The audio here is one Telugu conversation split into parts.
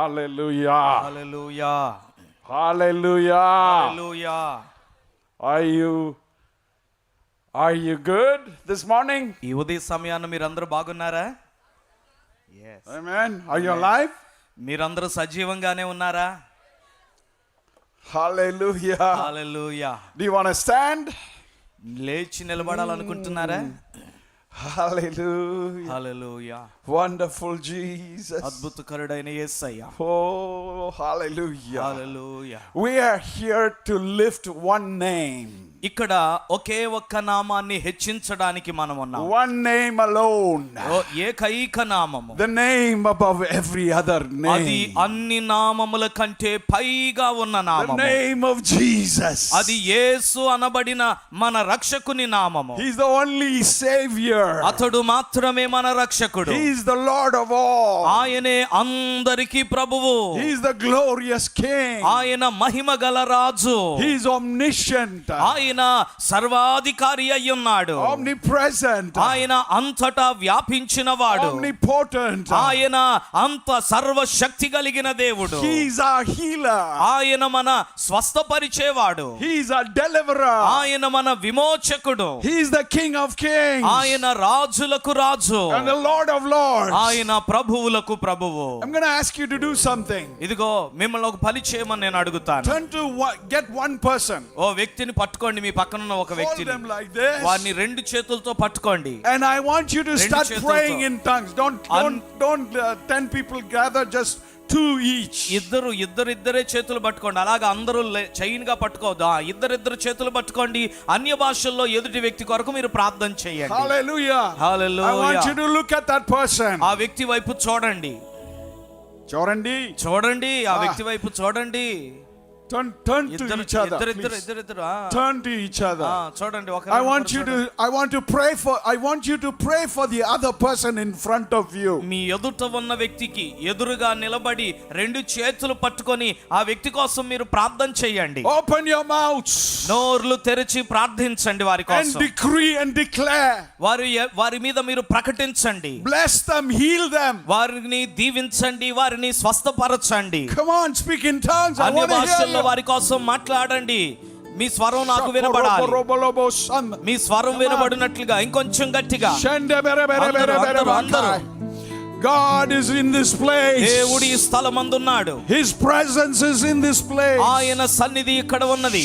Hallelujah. Hallelujah. Hallelujah. Hallelujah. Are you good this morning? ఈ ఉదయ సమయాన మీరందరూ బాగున్నారా? Yes. Amen. Are you alive? మీరందరూ సజీవంగానే ఉన్నారా? Hallelujah. Hallelujah. Do you want to stand? లేచి నిలబడాలనుకుంటున్నారా? Hallelujah. Hallelujah. Wonderful Jesus. అద్భుతకరుడైన Yesayya. Oh, hallelujah. Hallelujah. We are here to lift one name. ఇక్కడ ఒకే ఒక్క నామాన్ని హెచ్చించడానికి మనం ఉన్నాం. One name alone. ఏకైక నామము. The name above every other name. అది అన్ని నామముల కంటే పైగా ఉన్న నామము. The name of Jesus. అది యేసు అనబడిన మన రక్షకుని నామము. He is the only savior. అతడు మాత్రమే మన రక్షకుడు. He is the Lord of all. ఆయనే అందరికీ ప్రభువు. He is the glorious King. ఆయన మహిమగల రాజు. He is omniscient. ఆయన సర్వాధికారి అయి ఉన్నాడు. Omnipresent. ఆయన అంతటా వ్యాపించిన వాడు. Omnipotent. ఆయన అంత సర్వశక్తి కలిగిన దేవుడు. He is our healer. ఆయన మన స్వస్థపరిచేవాడు. He is our deliverer. ఆయన మన విమోచకుడు. He is the King of kings. ఆయన రాజులకు రాజు. And the Lord of lords. ఆయన ప్రభువులకు ప్రభువు. I'm going to ask you to do something. ఇదిగో మిమ్మల్ని ఒక పని చేయమని నేను అడుగుతాను. Turn to get one person. ఓ వ్యక్తిని పట్టుకోండి, మీ పక్కన ఉన్న ఒక Hold వ్యక్తిని. them like this. వారిని రెండు చేతులతో పట్టుకోండి. And I want you to start praying in tongues. Don't 10 people gather, just 2 each. ఇద్దరే చేతులు పట్టుకోండి. అలాగా అందరూ చైన్ గా పట్టుకోవద్దు. ఇద్దరు చేతులు పట్టుకోండి. అన్య భాషల్లో ఎదుటి వ్యక్తి కొరకు మీరు ప్రార్థన చేయండి. Hallelujah. Hallelujah. I want you to look at that person. ఆ వ్యక్తి వైపు చూడండి. ఆ వ్యక్తి వైపు చూడండి. Turn to each other. Turn to each other. చూడండి. I want you to pray for the other person in front of you. మీ ఎదుట ఉన్న వ్యక్తికి ఎదురుగా నిలబడి రెండు చేతులు పట్టుకొని ఆ వ్యక్తి కోసం మీరు ప్రార్థన చేయండి. Open your mouths. నోర్లు తెరిచి ప్రార్థించండి వారి కోసం. And decree and declare. వారి మీద మీరు ప్రకటించండి. Bless them, heal them. వారిని దీవించండి, వారిని స్వస్థపరచండి. Come on, speak in tongues. I want to hear you. వారి కోసం మాట్లాడండి. మీ స్వరం నాకు వినబడాలి. మీ స్వరం వినబడినట్లుగా ఇంకొంచెం గట్టిగా. అందరూ God is in this place. దేవుడు ఈ స్థలమందున్నాడు. His presence is in this place. ఆయన సన్నిధి ఇక్కడ ఉన్నది.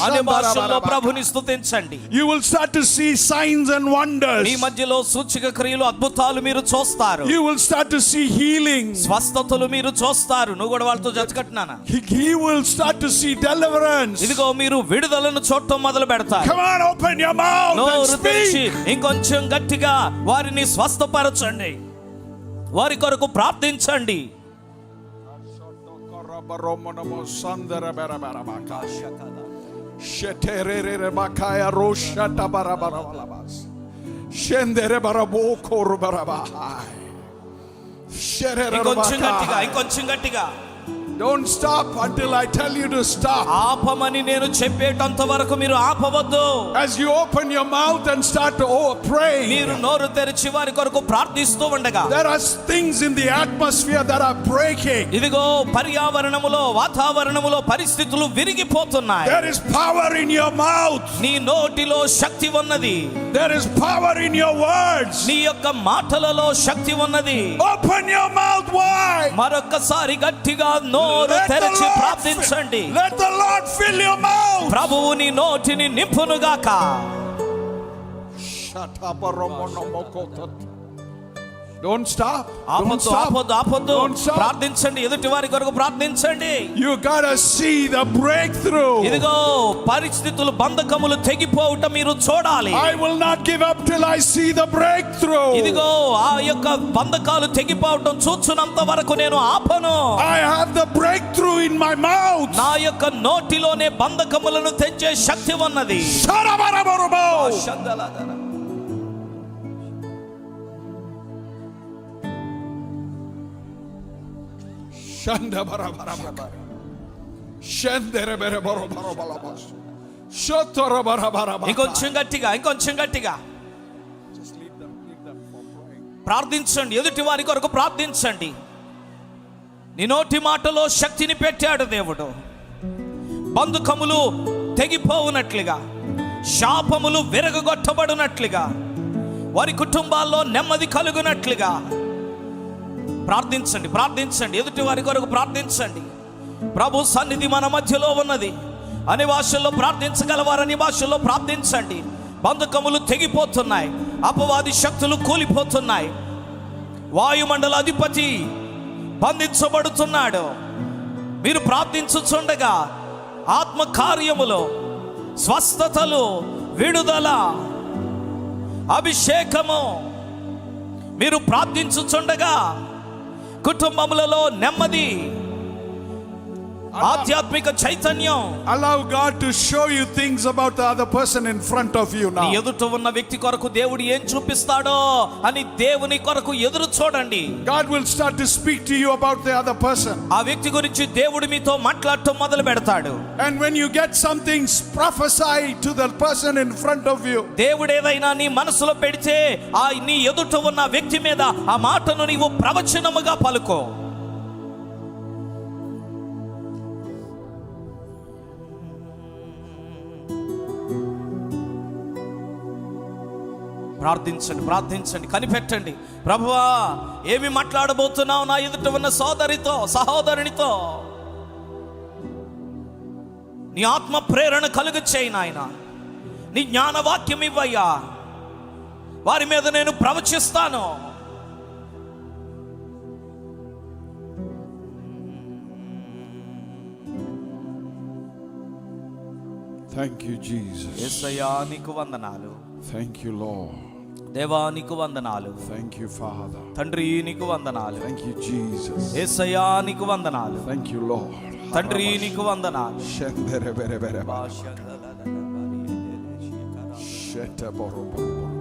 అనే భాషల్లో ప్రభుని స్తుతించండి. You will start to see signs and wonders. మీ మధ్యలో సూచక క్రియలు, అద్భుతాలు మీరు చూస్తారు. You will start to see healing. స్వస్థతలు మీరు చూస్తారు. నువ్వు కూడా వాళ్ళతో జతకట్నానా? He will start to see deliverance. ఇదిగో మీరు విడుదలను చూడటం మొదలు పెడతారు. Come on, open your mouth and speak. ఇంకొంచెం గట్టిగా వారిని స్వస్థపరచండి. వారి కొరకు ప్రార్థించండి. ఇంకొంచెం గట్టిగా. Don't stop until I tell you to stop. ఆపమని నేను చెప్పేటంత వరకు మీరు ఆపవద్దు. As you open your mouth and start to pray, మీరు నోరు తెరిచి వారి కొరకు ప్రార్థిస్తూ ఉండగా, there are things in the atmosphere that are breaking. ఇదిగో పర్యావరణములో, వాతావరణములో పరిస్థితులు విరిగిపోతున్నాయి. There is power in your mouth. నీ నోటిలో శక్తి ఉన్నది. There is power in your words. నీ యొక్క మాటలలో శక్తి ఉన్నది. Open your mouth wide. మరొకసారి గట్టిగా నోరు తెరిచి ప్రార్థించండి. Let the Lord fill your mouth. ప్రభువు నీ నోటిని నింపునుగాక. Don't stop. ఆపొద్దు. ప్రార్థించండి. ఎదుటి వారి కొరకు ప్రార్థించండి. You gotta see the breakthrough. ఇదిగో పరిస్థితులు, బంధకములు తెగిపోవుట మీరు చూడాలి. I will not give up till I see the breakthrough. ఇదిగో ఆ యొక్క బంధకాలు తెగిపోవటం చూచునంత వరకు నేను ఆపను. I have the breakthrough in my mouth. నా యొక్క నోటిలోనే బంధకములను తెంచే శక్తి ఉన్నది. ఇంకొంచెం గట్టిగా ప్రార్థించండి. ఎదుటి వారి కొరకు ప్రార్థించండి. నీ నోటి మాటలో శక్తిని పెట్టాడు దేవుడు. బంధకములు తెగిపోవునట్లుగా, శాపములు విరగొట్టబడినట్లుగా, వారి కుటుంబాల్లో నెమ్మది కలుగునట్లుగా ప్రార్థించండి, ప్రార్థించండి. ఎదుటి వారి కొరకు ప్రార్థించండి. ప్రభు సన్నిధి మన మధ్యలో ఉన్నది. అన్ని భాషల్లో ప్రార్థించగలవారు అన్ని భాషల్లో ప్రార్థించండి. బంధకములు తెగిపోతున్నాయి, అపవాది శక్తులు కూలిపోతున్నాయి, వాయుమండల అధిపతి బంధించబడుతున్నాడు. మీరు ప్రార్థించుచుండగా ఆత్మ కార్యములో స్వస్థతలు, విడుదల, అభిషేకము, మీరు ప్రార్థించుచుండగా కుటుంబములలో నెమ్మది, ఆధ్యాత్మిక చైతన్యం. Allow God to show you things about the other person in front of you now. నీ ఎదుట ఉన్న వ్యక్తి కొరకు దేవుడు ఏం చూపిస్తాడో అని దేవుని కొరకు ఎదురు చూడండి. God will start to speak to you about the other person. ఆ వ్యక్తి గురించి దేవుడు మీతో మాట్లాడటం మొదలు పెడతాడు. And when you get something, prophesy to the person in front of you. దేవుడు ఏదైనా నీ మనసులో పెడితే ఆ నీ ఎదుట ఉన్న వ్యక్తి మీద ఆ మాటను నీవు ప్రవచనముగా పలుకో. ప్రార్థించండి, ప్రార్థించండి, కనిపెట్టండి. ప్రభువా, ఏమి మాట్లాడబోతున్నావు నా ఎదుట ఉన్న సోదరితో, సహోదరునితో? నీ ఆత్మ ప్రేరణ కలుగు చేయి నాయన. నీ జ్ఞానవాక్యం ఇవ్వయ్యా. వారి మీద నేను ప్రవచిస్తాను. Thank you, Jesus. యేసయ్యా నీకు వందనాలు. Thank you, Lord. దేవా నీకు వందనాలు. Thank you, Father. తండ్రి నీకు వందనాలు. Thank you, Jesus. యేసయ్యా నీకు వందనాలు. Thank you, Lord. తండ్రి నీకు వందనాలు. Shendere bere bere ba. Shete boro boro boro.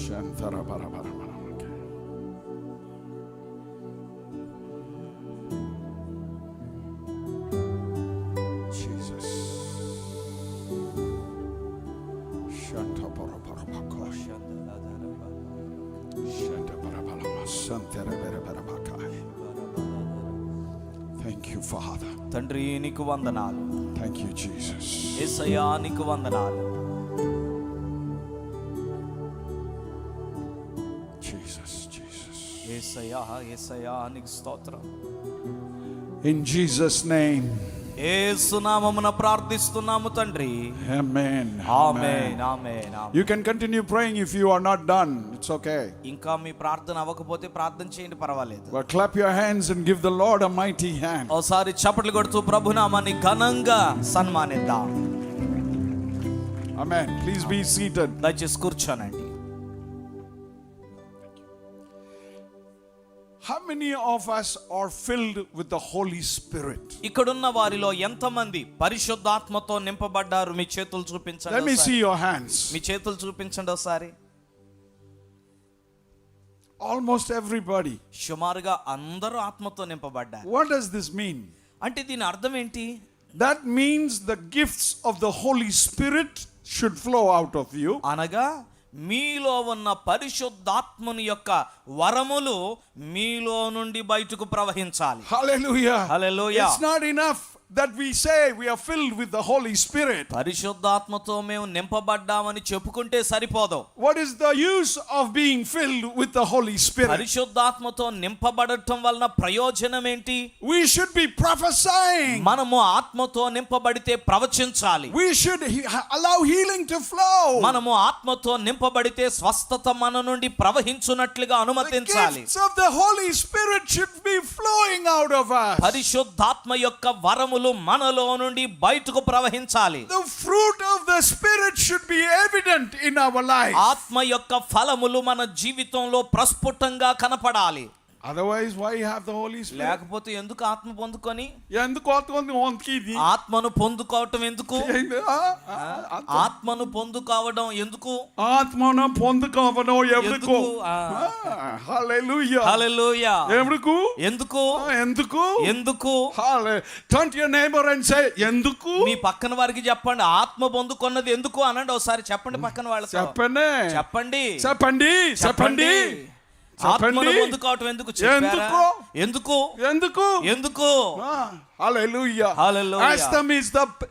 Shantara bara bara bara. Jesus. Shanta boro boro boro. Shanta bara bara ba. Santere bere bere ba. Thank you, Father. తండ్రి నీకు వందనాలు. Thank you, Jesus. యేసయ్యా నీకు వందనాలు. Jesus, Jesus. యేసయ్యా, యేసయ్యా నీకు స్తోత్రం. In Jesus' name. యేసు నామమున ప్రార్థిస్తున్నాము తండ్రి. Amen. Amen, amen, amen. You can continue praying if you are not done. It's okay. ఇంకా మీ ప్రార్థన అవ్వకపోతే ప్రార్థన చేయండి, పర్వాలేదు. But clap your hands and give the Lord a mighty hand. ఒకసారి చప్పట్లు కొడుతూ ప్రభునామాన్ని ఘనంగా సన్మానిద్దాం. Amen. Please be seated. దయచేసి కూర్చోనండి. How many of us are filled with the Holy Spirit? ఇక్కడున్న వారిలో ఎంతమంది పరిశుద్ధాత్మతో నింపబడ్డారు? మీ చేతులు చూపించండి. Let me see your hands. మీ చేతులు చూపించండి ఒకసారి. Almost everybody. సుమారుగా అందరూ ఆత్మతో నింపబడ్డారు. What does this mean? అంటే దీని అర్థం ఏంటి? That means the gifts of the Holy Spirit should flow out of you. అనగా మీలో ఉన్న పరిశుద్ధాత్మని యొక్క వరములు మీలో నుండి బయటకు ప్రవహించాలి. Hallelujah. Hallelujah. It's not enough that we say we are filled with the Holy Spirit. పరిశుద్ధాత్మతో మేము నింపబడ్డామని చెప్పుకుంటే సరిపోదు. What is the use of being filled with the Holy Spirit? పరిశుద్ధాత్మతో నింపబడటం వలన ప్రయోజనం ఏంటి? We should be prophesying. మనము ఆత్మతో నింపబడితే ప్రవచించాలి. We should allow healing to flow. మనము ఆత్మతో నింపబడితే స్వస్థత మన నుండి ప్రవహించునట్లుగా The అనుమతించాలి. gifts of the Holy Spirit should be flowing out of us. పరిశుద్ధాత్మ యొక్క వరములు మనలో నుండి బయటకు ప్రవహించాలి. The fruit of the Spirit should be evident in our life. ఆత్మ యొక్క ఫలములు మన జీవితంలో ప్రస్ఫుటంగా కనపడాలి. Otherwise, why you have the Holy Spirit? లేకపోతే ఎందుకు ఆత్మ పొందుకొని? ఎందుకు ఆత్మను ఆత్మను పొందుకోవటం ఎందుకు? ఆత్మను పొందుకోవడం ఎందుకు? ఆత్మను పొందుకోవడం ఎందుకు? Hallelujah. హల్లెలూయా. ఎందుకు? ఎందుకు? ఎందుకు? ఎందుకు? Turn to your neighbor and say ఎందుకు? మీ పక్కన వారికి చెప్పండి, ఆత్మ పొందుకున్నది ఎందుకు అనండి. ఒకసారి చెప్పండి పక్కన వాళ్ళతో. చెప్పండి. చెప్పండి. చెప్పండి. చెప్పండి. ఆత్మను పొందుకోవటం ఎందుకు చెప్పారా? ఎందుకు? ఎందుకు ఎందుకు? ఎందుకు? Hallelujah. Hallelujah. Astam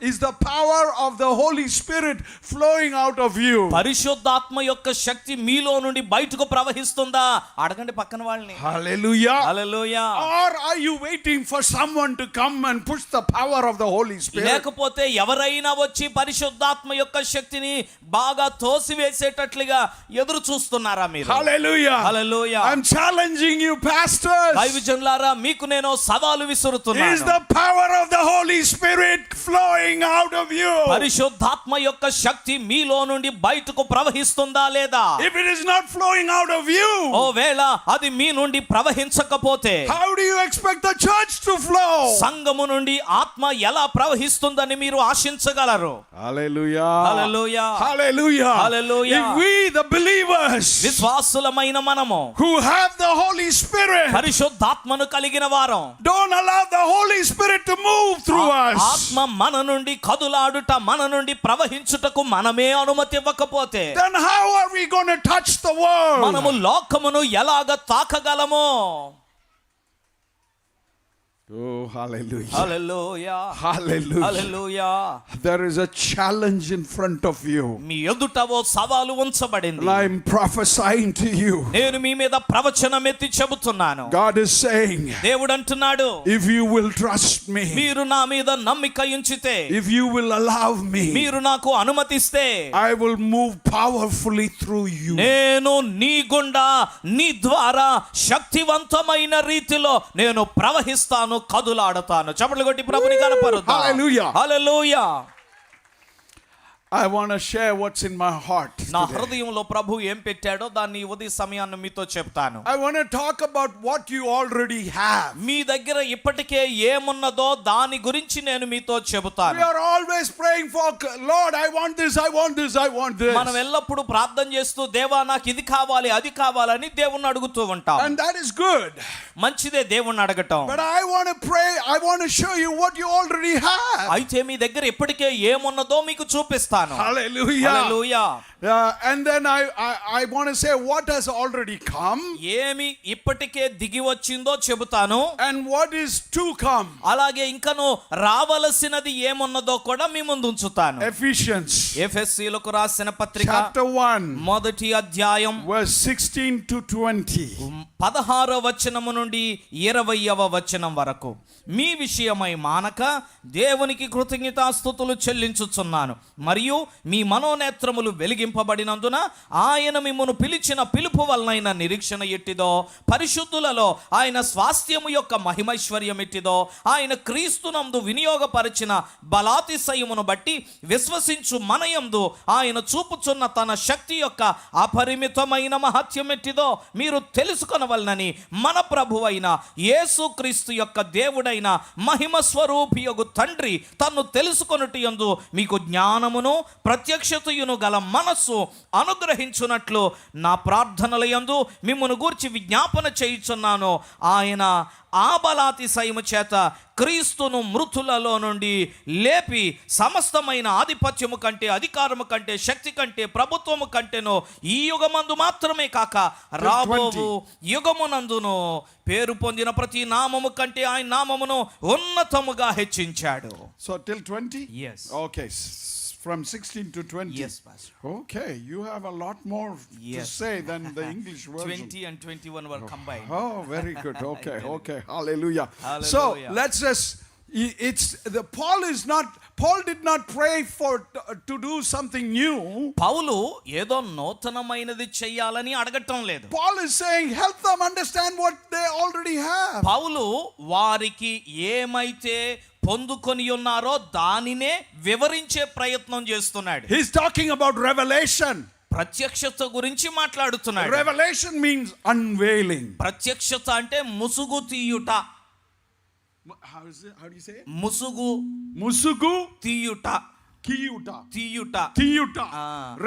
is the power of the Holy Spirit flowing out of you. పరిశుద్ధాత్మ యొక్క శక్తి మీలో నుండి బయటకు ప్రవహిస్తుందా? అడగండి పక్కన వాళ్ళని. Hallelujah. Hallelujah. Or are you waiting for someone to come and push the power of the Holy Spirit? లేకపోతే ఎవరైనా వచ్చి పరిశుద్ధాత్మ యొక్క శక్తిని బాగా తోసివేసేటట్లుగా ఎదురు చూస్తున్నారా మీరు? Hallelujah. Hallelujah. I'm challenging you, pastors. దైవజనులారా, మీకు నేను సవాలు Is విసురుతున్నాను. the power of the Holy Spirit flowing out of you? పరిశుద్ధాత్మ యొక్క శక్తి మీలో నుండి బయటకు ప్రవహిస్తుందా లేదా? If it is not flowing out of you, ఓవేళ అది మీ నుండి ప్రవహించకపోతే how do you expect the church to flow? సంఘము నుండి ఆత్మ ఎలా ప్రవహిస్తుందని మీరు ఆశించగలరు? Hallelujah. Hallelujah. Hallelujah. Hallelujah. If we, the believers, విశ్వాసులమైన మనము who have the Holy Spirit, పరిశుద్ధాత్మను కలిగిన వారం, don't allow the Holy Spirit to move through us, ఆత్మ మన నుండి కదులాడుట, మన నుండి ప్రవహించుటకు మనమే అనుమతి ఇవ్వకపోతే then how are we going to touch the world? మనము లోకమును ఎలాగ తాకగలము? Oh, hallelujah. Hallelujah. Hallelujah. Hallelujah. There is a challenge in front of you. మీ ఎదుట ఓ సవాలు ఉంచబడింది. And I'm prophesying to you. నేను మీ మీద ప్రవచనం ఎత్తి చెబుతున్నాను. God is saying, దేవుడు అంటున్నాడు, if you will trust me, మీరు నా మీద నమ్మిక ఉంచితే, if you will allow me, మీరు నాకు అనుమతిస్తే, I will move powerfully through you. నేను నీ గుండా, నీ ద్వారా శక్తివంతమైన రీతిలో నేను ప్రవహిస్తాను, కదులాడతాను. చప్పట్లు కొట్టి ప్రభుని కనపరుద్దాం. Hallelujah. Hallelujah. I want to share what's in my heart నా today. హృదయంలో ప్రభు ఏం పెట్టాడో దాన్ని ఉదయ సమయాన్ని మీతో చెప్తాను. I want to talk about what you already have. మీ దగ్గర ఇప్పటికే ఏమున్నదో దాని గురించి నేను మీతో We చెబుతాను. are always praying for, Lord, I want this, I want this, I want this. మనం ఎల్లప్పుడూ ప్రార్థన చేస్తూ, దేవా నాకు ఇది కావాలి, అది కావాలని దేవుణ్ణి అడుగుతూ ఉంటాం. And that is good. మంచిదే దేవుణ్ణి అడగటం. But I want to pray, I want to show you what you already have. అయితే మీ దగ్గర ఇప్పటికే ఏమున్నదో మీకు చూపిస్తాను. Hallelujah. Hallelujah. And then I want to say what has already come ఏమి ఇప్పటికే దిగి వచ్చిందో చెబుతాను. and what is to come. అలాగే ఇంకను రావలసినది ఏమున్నదో కూడా మీ ముందు ఉంచుతాను. Ephesians ఎఫెసీయులకు రాసిన పత్రిక chapter 1 మొదటి అధ్యాయం verse 16 to 20. 16వ వచనము నుండి 20వ వచనం వరకు. మీ విషయమై మానక దేవునికి కృతజ్ఞతాస్తుతులు చెల్లించుచున్నాను, మరియు మీ మనోనేత్రములు వెలిగింపబడినందున ఆయన మిమ్మును పిలిచిన పిలుపు వలనైన నిరీక్షణ ఎట్టిదో, పరిశుద్ధులలో ఆయన స్వాస్థ్యము యొక్క మహిమైశ్వర్యం ఎట్టిదో, ఆయన క్రీస్తునందు వినియోగపరిచిన బలాతిశయమును బట్టి విశ్వసించు మనయందు ఆయన చూపుచున్న తన శక్తి యొక్క అపరిమితమైన మహత్యం ఎట్టిదో మీరు తెలుసుకొనవలనని మన ప్రభువైన యేసు క్రీస్తు యొక్క దేవుడైన మహిమ స్వరూపియగు తండ్రి తన్ను తెలుసుకొనుట యందు మీకు జ్ఞానమును ప్రత్యక్షతయును గల మనస్సు అనుగ్రహించునట్లు నా ప్రార్థనల యందు మిమ్మును గూర్చి విజ్ఞాపన చేయుచున్నాను. ఆయన ఆ బలాతిశయము చేత క్రీస్తును మృతులలో నుండి లేపి సమస్తమైన ఆధిపత్యము కంటే, అధికారము కంటే, శక్తి కంటే, ప్రభుత్వము కంటేనో ఈ యుగమందు మాత్రమే కాక రాబోవు యుగమునందును పేరు పొందిన ప్రతి నామము కంటే ఆయన నామమును ఉన్నతముగా హెచ్చించాడు. So till 20? Yes. Okay. From 16 to 20. Yes, Pastor. Okay, you have a lot more to Yes. say than the English version. 20 and 21 were combined. Oh, very good. Okay, okay. Hallelujah. Hallelujah. So let's just. Paul did not pray to do something new. పౌలు ఏదో నూతనమైనది చేయాలని అడగటం లేదు. Paul is saying, help them understand what they already have. పౌలు వారికి ఏమైతే పొందుకొని ఉన్నారో దానినే వివరించే ప్రయత్నం చేస్తున్నాడు. He's talking about revelation. ప్రత్యక్షత గురించి మాట్లాడుతున్నాడు. Revelation means unveiling. ప్రత్యక్షత అంటే ముసుగు తీయుట. How do you say it? ముసుగు Musugu తీయుట. తీయుట.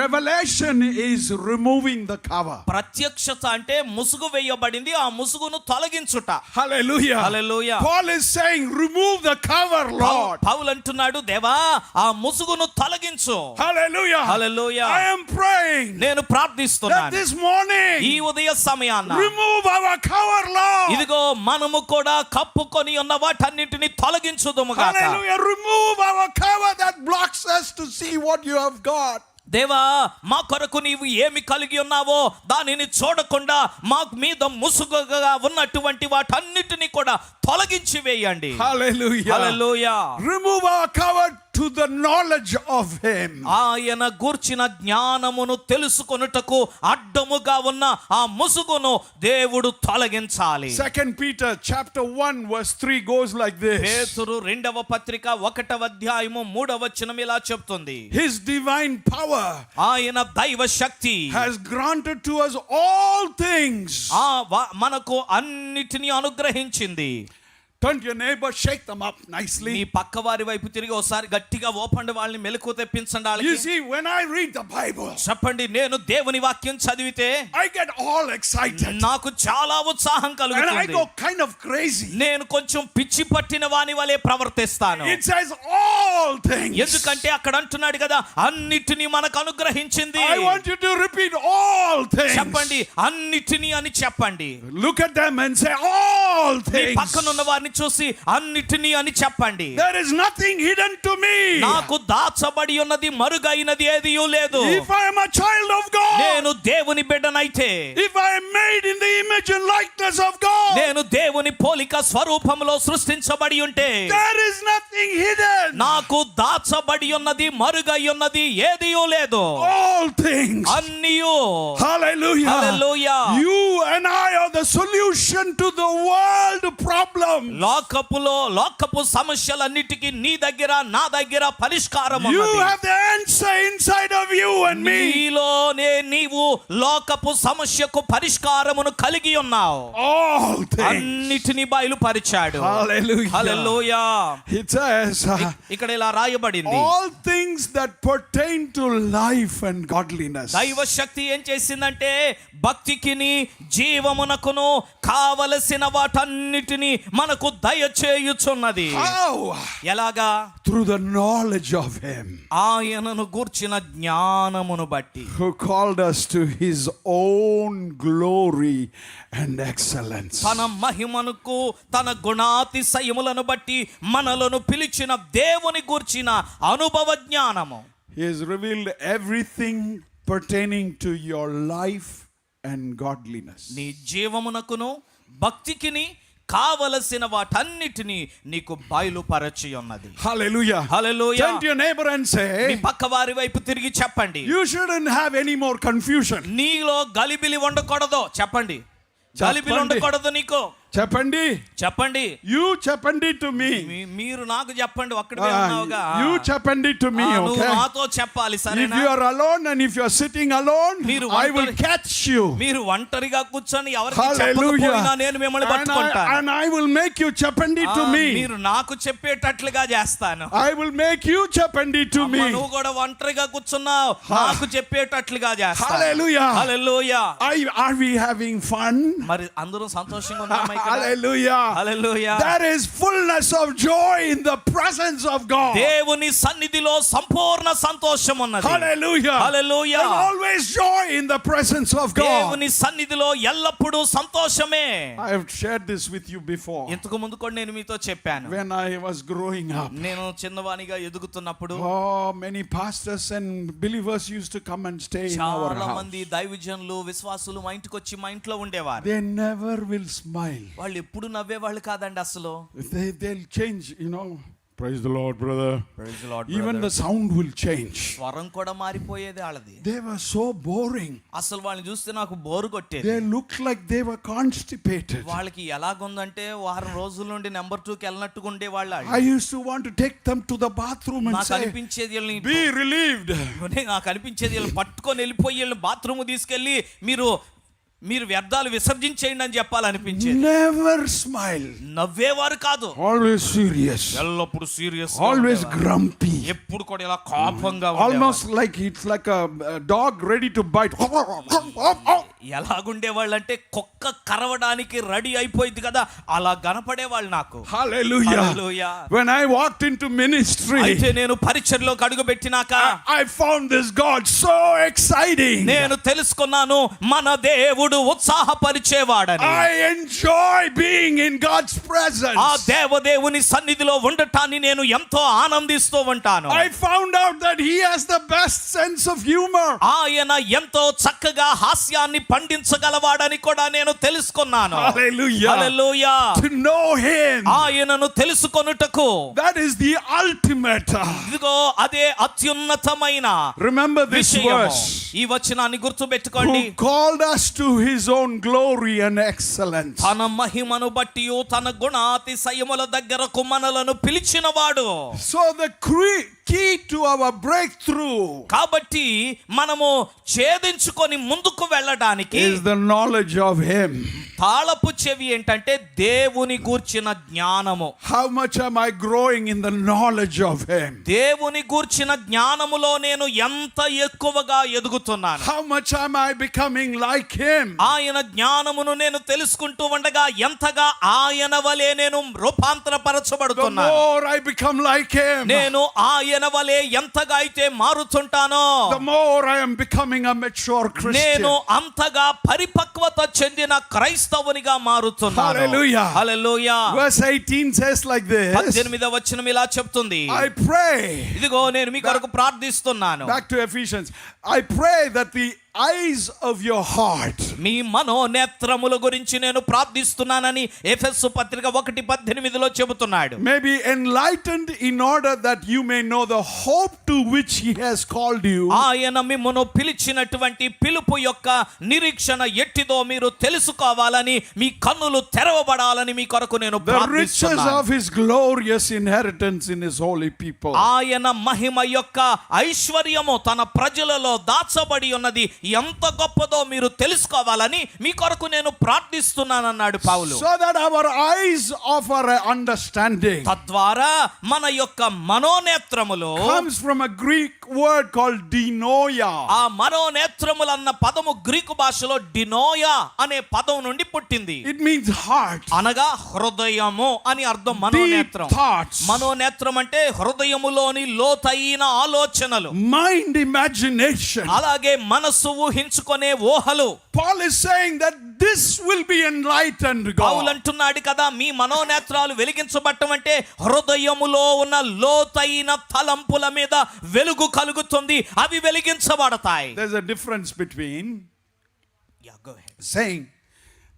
Revelation is removing the cover. ప్రత్యక్షత అంటే ముసుగు వేయబడింది, ఆ ముసుగును తొలగించుట. Hallelujah. Hallelujah. Paul is saying, remove the cover, Lord. పౌలు అంటున్నాడు, దేవా ఆ ముసుగును తొలగించు. Hallelujah. Hallelujah. I am praying నేను that ప్రార్థిస్తున్నాను, this morning ఈ ఉదయ సమయాన remove our cover, Lord. ఇదిగో మనము కూడా కప్పుకొని ఉన్న వాటన్నిటిని తొలగించుదుముగాక. Hallelujah. Remove our cover that blocks us to see what you have got. దేవా మా కొరకు నీవు ఏమి కలిగి ఉన్నావో దానిని చూడకుండా మా మీద ముసుగుగా ఉన్నటువంటి వాటన్నిటిని కూడా తొలగించి వేయండి. Hallelujah. Hallelujah. Remove our cover to the knowledge of him. ఆయన గూర్చిన జ్ఞానమును తెలుసుకొనుటకు అడ్డముగా ఉన్న ఆ ముసుగును దేవుడు తొలగించాలి. 2 Peter chapter 1 verse 3 goes like this. పేతురు 2వ పత్రిక 1వ అధ్యాయము 3వ వచనం ఇలా చెప్తుంది. His divine power ఆయన దైవ శక్తి has granted to us all things. మనకు అన్నిటిని అనుగ్రహించింది. Turn to your neighbor, shake them up nicely. నీ పక్కవారి వైపు తిరిగి ఒకసారి గట్టిగా ఓపండి, వాళ్ళని మెలకు తెప్పించండి. You see, when I read the Bible, చెప్పండి, నేను దేవుని వాక్యం చదివితే I get all excited. నాకు చాలా ఉత్సాహం And I కలుగుతుంది. go kind of crazy. నేను కొంచెం పిచ్చి పట్టిన వాని వలె ప్రవర్తిస్తాను. It says all things. ఎందుకంటే అక్కడ అంటున్నాడు కదా, అన్నిటిని మనకు అనుగ్రహించింది. I want you to repeat all things. చెప్పండి, అన్నిటిని అని చెప్పండి. Look at them and say all me things. పక్కన ఉన్న వారిని చూసి అన్నిటిని అని చెప్పండి. There is nothing hidden to me. నాకు దాచబడి ఉన్నది మరుగైనది ఏదియూ లేదు. If I am a child of God, నేను దేవుని బిడ్డనైతే, if I am made in the image and likeness of God, నేను దేవుని పోలిక స్వరూపంలో సృష్టించబడి ఉంటే, there is nothing hidden. నాకు దాచబడి ఉన్నది మరుగై ఉన్నది ఏదియూ లేదు. All things. అన్నియు. Hallelujah. Hallelujah. You and I are the solution to the world problem. లోకపు సమస్యలన్నిటికీ నీ దగ్గర నా దగ్గర పరిష్కారం You ఉన్నది. have the answer inside of you and me. నీలోనే నీవు లోకపు సమస్యకు పరిష్కారమును కలిగి ఉన్నావు. All things. అన్నిటిని బయలుపరిచాడు. Hallelujah. హల్లెలూయా. It says ఇక్కడ ఇలా రాయబడింది, all things that pertain to life and godliness. దైవ శక్తి ఏం చేసిందంటే భక్తికిని జీవమునకును కావలసిన వాటన్నిటిని మనకు దయచేయుచున్నది. How? ఎలాగా? Through the knowledge of him ఆయనను గూర్చిన జ్ఞానమును బట్టి, who called us to his own glory and excellence. తన మహిమనుకు తన గుణాతిశయములను బట్టి మనలను పిలిచిన దేవుని గూర్చిన అనుభవ జ్ఞానము. He has revealed everything pertaining to your life and godliness. నీ జీవమునకును భక్తికిని కావలసిన వాటన్నిటిని నీకు బయలుపరచి ఉన్నది. Hallelujah. Hallelujah. Turn to your neighbor and me say, పక్క వారి వైపు తిరిగి చెప్పండి, you shouldn't have any more confusion. నీలో గలిబిలి ఉండకూడదు. చెప్పండి, గలిబిలి ఉండకూడదు నీకు. చెప్పండి. చెప్పండి. You చెప్పండి to me. మీరు నాకు చెప్పండి, ఒక్కడే ఉన్నావుగా. You చెప్పండి to me, నువ్వు okay? నాతో చెప్పాలి, If సరేనా? you are alone and if you are sitting alone, మీరు I will ఒంటరి- catch you. మీరు ఒంటరిగా కూర్చొని ఎవరికి Hallelujah. చెప్పకపోయినా నేను మిమ్మల్ని పట్టుకుంటాను. And I will make you చెప్పండి to me. మీరు నాకు చెప్పేటట్లుగా చేస్తాను. I will make you చెప్పండి to అమ్మ, me. నువ్వు కూడా ఒంటరిగా కూర్చున్నావు, నాకు చెప్పేటట్లుగా చేస్తాను. Hallelujah. Hallelujah. Are we having fun? మరి అందరూ సంతోషంగా ఉన్నామా ఇక్కడ? Hallelujah. Hallelujah. There is fullness of joy in the presence of God. దేవుని సన్నిధిలో సంపూర్ణ సంతోషం ఉన్నది. Hallelujah. Hallelujah. There's always joy in the presence of God. దేవుని సన్నిధిలో ఎల్లప్పుడూ సంతోషమే. I have shared this with you before. ఇంతకు ముందు కూడా నేను మీతో చెప్పాను. When I was growing up, నేను చిన్నవానిగా ఎదుగుతున్నప్పుడు many pastors and believers used to come and stay in our చాలా house. మంది దైవజనులు విశ్వాసులు మా ఇంటికి వచ్చి మా ఇంట్లో ఉండేవారు. They never will smile. వాళ్ళు ఎప్పుడు నవ్వేవాళ్ళు కాదండి అసలు. They'll change, Praise the Lord, brother. Praise the Lord, Even the sound will change. స్వరం కూడా మారిపోయేది వాళ్ళది. They were so boring. అసలు వాళ్ళని చూస్తే నాకు బోరు కొట్టేది. They looked like they were constipated. వాళ్ళకి ఎలాగుందంటే వారం రోజుల నుండి నెంబర్ 2కి వెళ్ళినట్టుగా ఉండేవాళ్ళు. I used to want to take them to the bathroom and నాకు say, అనిపించేది be relieved. నాకు అనిపించేది వీళ్ళని పట్టుకొని వెళ్ళిపోయి వీళ్ళని బాత్రూమ్ తీసుకెళ్ళి మీరు వ్యర్థాలు విసర్జించేయండి అని చెప్పాలనిపించేది. Never smile. నవ్వేవారు కాదు, Always serious. ఎల్లప్పుడు సీరియస్, Always grumpy. ఎప్పుడు కూడా ఇలా కోపంగా Almost like it's like a dog ready to bite. ఎలాగుండేవాళ్ళు అంటే కుక్క కరవడానికి రెడీ అయిపోయింది కదా, అలా కనపడేవాళ్ళు నాకు. Hallelujah. Hallelujah. When I walked into ministry, అయితే నేను పరిచర్లోకి అడుగు పెట్టినాక I found this God so exciting. నేను తెలుసుకున్నాను మన దేవుడు ఉత్సాహపరిచేవాడని. I enjoy being in God's presence. ఆ దేవదేవుని సన్నిధిలో ఉండటాన్ని నేను ఎంతో ఆనందిస్తూ ఉంటాను. I found out that He has the best sense of humor. ఆయన ఎంతో చక్కగా హాస్యాన్ని పండించగలవాడని కూడా నేను తెలుసుకున్నాను. Hallelujah. Hallelujah. To know Him, ఆయనను తెలుసుకొనుటకు that is the ultimate. ఇదిగో అదే అత్యున్నతమైన Remember this విషయము. verse. ఈ వచనాన్ని గుర్తుపెట్టుకోండి. Who called us to His own glory and excellence. తన మహిమను బట్టి తన గుణాతిశయముల దగ్గరకు మనలను పిలిచినవాడు. So the key to our breakthrough కాబట్టి మనము ఛేదించుకొని ముందుకు వెళ్ళడానికి is the knowledge of Him. తాళపు చెవి ఏంటంటే దేవుని గూర్చిన జ్ఞానము. How much am I growing in the knowledge of Him? దేవుని గూర్చిన జ్ఞానములో నేను ఎంత ఎక్కువగా ఎదుగుతున్నాను. How much am I becoming like Him? ఆయన జ్ఞానమును నేను తెలుసుకుంటూ ఉండగా ఎంతగా ఆయన వలె నేను The రూపాంతరపరచబడుతున్నాను. more I become like Him, నేను ఆయన వలె ఎంతగా అయితే మారుతుంటానో the more I am becoming a mature Christian. నేను అంతగా పరిపక్వత చెందిన క్రైస్తవునిగా మారుతున్నాను. Hallelujah. Hallelujah. Verse 18 says like this. 18వ వచనం ఇలా చెప్తుంది. I pray. ఇదిగో నేను మీ కొరకు ప్రార్థిస్తున్నాను. Back to Ephesians. I pray that the eyes of your heart, మీ మనోనేత్రముల గురించి నేను ప్రార్థిస్తున్నానని ఎఫెసు పత్రిక 1:18లో చెబుతున్నాడు. may be enlightened in order that you may know the hope to which He has called you. ఆయన మిమ్మును పిలిచినటువంటి పిలుపు యొక్క నిరీక్షణ ఎట్టిదో మీరు తెలుసుకోవాలని, మీ కన్నులు తెరవబడాలని మీ కొరకు నేను The riches ప్రార్థిస్తున్నాను. of His glorious inheritance in His holy people. ఆయన మహిమ యొక్క ఐశ్వర్యము తన ప్రజలలో దాచబడి ఉన్నది ఎంత గొప్పదో మీరు తెలుసుకోవాలని మీ కొరకు నేను ప్రార్థిస్తున్నానన్నాడు పౌలు. So that our eyes of our understanding తద్వారా మన యొక్క మనోనేత్రములో comes from a Greek word called dinoia. ఆ మనోనేత్రములన్న పదము గ్రీకు భాషలో డినోయా అనే పదం నుండి పుట్టింది. It means heart. అనగా హృదయము అని అర్థం. మనోనేత్రం, Deep thoughts. మనోనేత్రం అంటే హృదయములోని లోతైన ఆలోచనలు, Mind imagination. అలాగే మనస్సు ఊహించుకునే ఊహలు. Paul is saying that this will be enlightened, Paul God. అంటున్నాడు కదా, మీ మనోనేత్రాలు వెలిగించబట్టం అంటే హృదయములో ఉన్న లోతైన తలంపుల మీద వెలుగు కలుగుతుంది, అవి వెలిగించబడతాయి. There's a difference between saying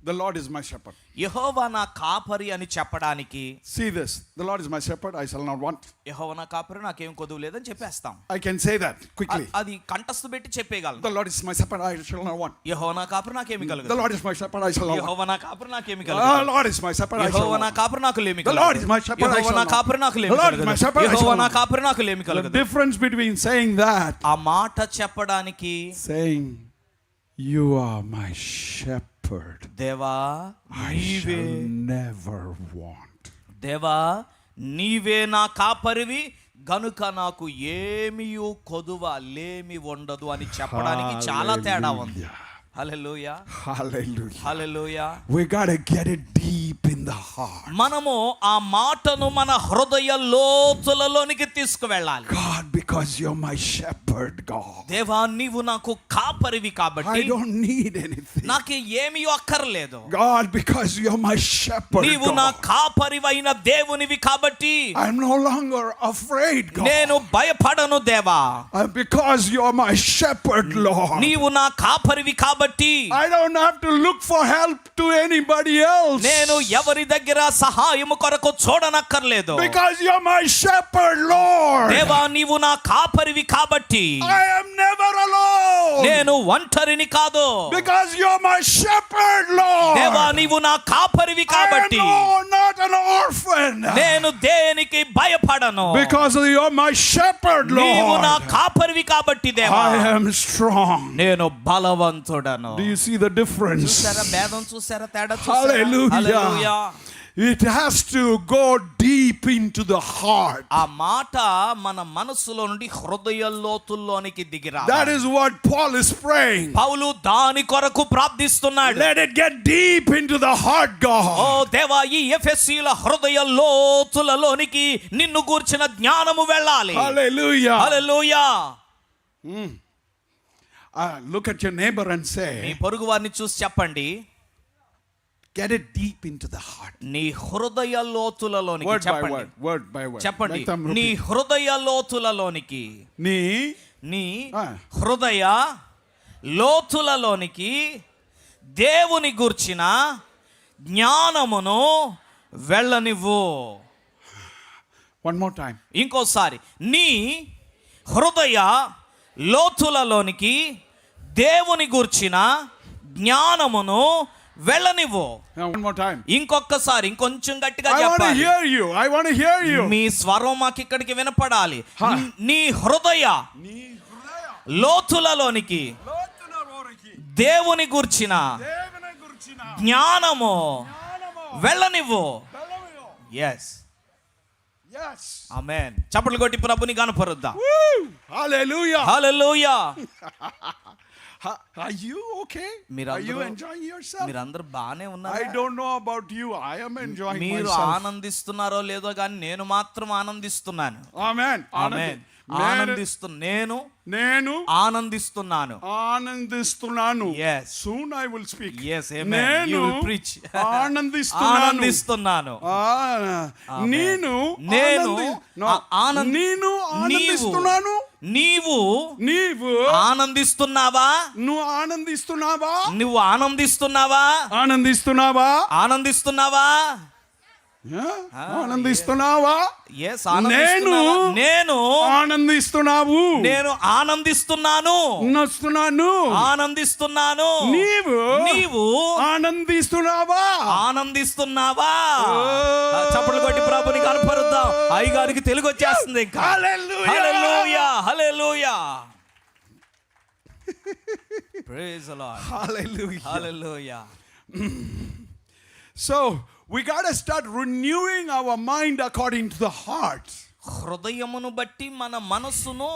the Lord is my shepherd. యెహోవా నా కాపరి అని చెప్పడానికి, See this, the Lord is my shepherd, I shall not want. యెహోవా నా కాపరి నాకేం కొదువు లేదని చెప్పేస్తాం. I can say that quickly. అది కంఠస్థ పెట్టి చెప్పేయగలం. The Lord is my shepherd, I shall not want. యెహోవా నా కాపరి నాకేమి The కలుగుతుంది. Lord is my shepherd, I shall not want. యెహోవా నా కాపరి నాకేమి The కలుగుతుంది. Lord is my shepherd, I shall యెహోవా నా not want. కాపరి నాకు లేమి The Lord is my shepherd, I Jehovah shall నా not కాపరి నాకు లేమి The Lord is my shepherd, I shall యెహోవా నా not కాపరి నాకు లేమి The కలుగుతుంది. difference between saying that, ఆ మాట చెప్పడానికి, saying you are my shepherd, దేవా I నీవే, shall never want. దేవా నీవే నా కాపరివి గనుక నాకు ఏమీయు కొదువ లేమి ఉండదు అని చెప్పడానికి చాలా తేడా ఉంది. హల్లెలూయా, Hallelujah. Hallelujah. We gotta get it deep in the heart. మనము ఆ మాటను మన హృదయ లోతులలోనికి తీసుకువెళ్ళాలి. God, because you're my shepherd, God, దేవా నీవు నాకు కాపరివి కాబట్టి I don't need anything. నాకు ఏమీ అక్కర్లేదు. God, because you're my shepherd, నీవు నా God, కాపరివైన దేవునివి కాబట్టి I'm no longer afraid, God. నేను భయపడను దేవా. Because you're my shepherd, Lord, నీవు నా కాపరివి కాబట్టి I don't have to look for help to anybody else. నేను ఎవరి దగ్గర సహాయము కొరకు చూడనక్కర్లేదు. Because you're my shepherd, Lord, దేవా నీవు నా కాపరివి కాబట్టి I am never alone. నేను ఒంటరిని కాదు. Because you're my shepherd, Lord. దేవా నీవు నా కాపరివి I am కాబట్టి not an orphan. నేను దేనికి భయపడను. Because you're my shepherd, నీవు నా Lord. కాపరివి కాబట్టి దేవా I am strong. నేను బలవంతుడను. Do you see the difference? చూసారా భేదం, చూసారా తేడా, Hallelujah. Hallelujah. It has to go deep into the heart. ఆ మాట మన మనసులో నుండి హృదయ లోతుల్లోనికి దిగిరా. That is what Paul is praying. పౌలు దాని కొరకు ప్రార్థిస్తున్నాడు. Let it get deep into the heart, oh God. దేవా ఈ ఎఫెసీయుల హృదయ లోతులలోనికి నిన్ను గూర్చిన జ్ఞానము వెళ్ళాలి. Hallelujah. Hallelujah. Look at your neighbor and me say, పొరుగు వారిని చూసి చెప్పండి, get it deep into the heart. నీ హృదయ లోతులలోనికి Word by చెప్పండి. word, word by word. చెప్పండి, Let them నీ repeat. హృదయ లోతులలోనికి, నీ ఆ. హృదయ లోతులలోనికి దేవుని గూర్చిన జ్ఞానమును వెళ్ళనివ్వు. One more time. ఇంకోసారి, నీ హృదయ లోతులలోనికి దేవుని గూర్చిన జ్ఞానమును వెళ్ళనివ్వు. Now, one more time. ఇంకొకసారి, ఇంకొంచెం గట్టిగా I want to చెప్పాలి. hear you. I want to hear you. మీ స్వరం మాకు ఇక్కడికి వినపడాలి. హా. నీ హృదయ లోతులలోనికి దేవుని గూర్చిన జ్ఞానము వెళ్ళనివ్వు. Yes, Yes. ఆమేన్. చప్పట్లు కొట్టి ప్రభుని గణపరుద్దాం. Woo! Hallelujah. Hallelujah. Are you okay? Are you enjoying yourself? మీరందరూ బానే I ఉన్నారా? don't know about you. I am enjoying మీరు myself. ఆనందిస్తున్నారో లేదో కానీ నేను మాత్రం ఆనందిస్తున్నాను. Amen. ఆమేన్. నేను నేను ఆనందిస్తున్నాను. ఆనందిస్తున్నాను. Yes. Soon I will speak. Yes, amen. నేను You will preach. ఆనందిస్తున్నాను. ఆనందిస్తున్నాను. నేను ఆనందిస్తున్నాను. నీవు నీవు ఆనందిస్తున్నావా? నువ్వు ఆనందిస్తున్నావా? నువ్వు ఆనందిస్తున్నావా? ఆనందిస్తున్నావా? ఆనందిస్తున్నావా? ఆనందిస్తున్నావా? Yes, ఆనందిస్తున్నావా? నేను ఆనందిస్తున్నావు. నేను ఆనందిస్తున్నాను. నస్తున్నాను. ఆనందిస్తున్నాను. నీవు ఆనందిస్తున్నావా? ఆనందిస్తున్నావా? చప్పట్లు కొట్టి ప్రభుని కనపరుద్దాం. అయ్యగారికి తెలుగు వచ్చేస్తుంది ఇంకా. Hallelujah. Hallelujah, hallelujah. Praise the Lord. Hallelujah. Hallelujah. So we got to start renewing our mind according to the heart. హృదయమును బట్టి మన మనస్సును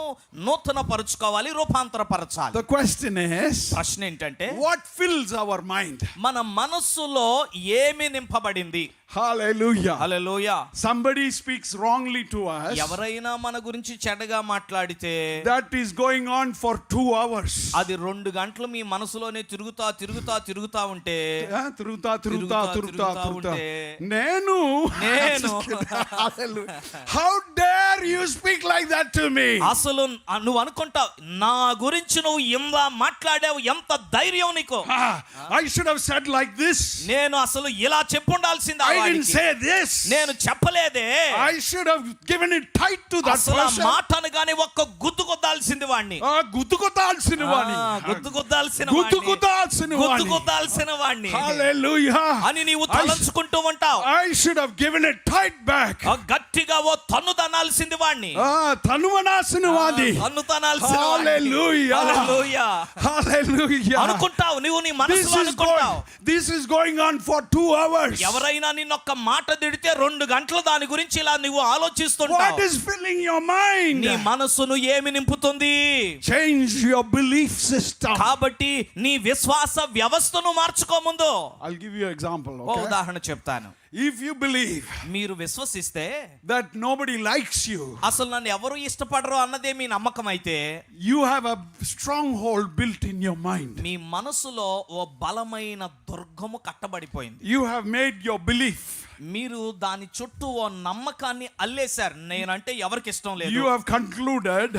నూతన పరుచుకోవాలి, రూపాంతరపరచాలి. The question is, ప్రశ్న ఏంటంటే, what fills our mind? మన మనస్సులో ఏమి నింపబడింది? Hallelujah. Hallelujah. Somebody speaks wrongly to us. ఎవరైనా మన గురించి చెడ్డగా మాట్లాడితే That is going on for 2 hours. అది 2 గంటలు మీ మనసులోనే తిరుగుతా ఉంటే తిరుగుతా ఉంటే నేను Hallelujah. How dare you speak like that to me? అసలు నువ్వు అనుకుంటావు, నా గురించి నువ్వు ఎంత మాట్లాడావు, ఎంత ధైర్యం నీకు. I should have said like this. నేను అసలు ఇలా చెప్పుండాల్సింది. I didn't say this. నేను చెప్పలేదే. I should have given it tight to that అసలు ఆ person. మాట అనగానే ఒక్క గుద్దు కొద్దాల్సింది వాడిని. గుద్దుకొద్దాల్సిన వాడిని. గుద్దుకొద్దాల్సిన వాడిని Hallelujah. అని నీవు తలంచుకుంటూ ఉంటావు. I should have given it tight back. గట్టిగా ఓ తన్ను తనాల్సింది వాడిని. తనువనాల్సిన వాడి. తన్ను తనాల్సిన Hallelujah. Hallelujah. అనుకుంటావు, నువ్వు నీ మనసులో అనుకుంటావు. This is going on for 2 hours. ఎవరైనా నిన్నొక్క మాట తిడితే 2 గంటలు దాని గురించి ఇలా నువ్వు ఆలోచిస్తుంటావు. What is filling your mind? నీ మనసును ఏమి నింపుతుంది? Change your belief system. కాబట్టి నీ విశ్వాస వ్యవస్థను మార్చుకో ముందు. I'll give you an example, oh okay? ఉదాహరణ చెప్తాను. If you believe మీరు విశ్వసిస్తే that nobody likes you, అసలు నన్ను ఎవరు ఇష్టపడరు అన్నదే మీ నమ్మకం అయితే, you have a stronghold built in your mind. మీ మనసులో ఓ బలమైన దుర్గము కట్టబడిపోయింది. You have made your belief మీరు దాని చుట్టూ ఓ నమ్మకాన్ని అల్లేశారు. నేనంటే ఎవరికి ఇష్టం లేదు. You have concluded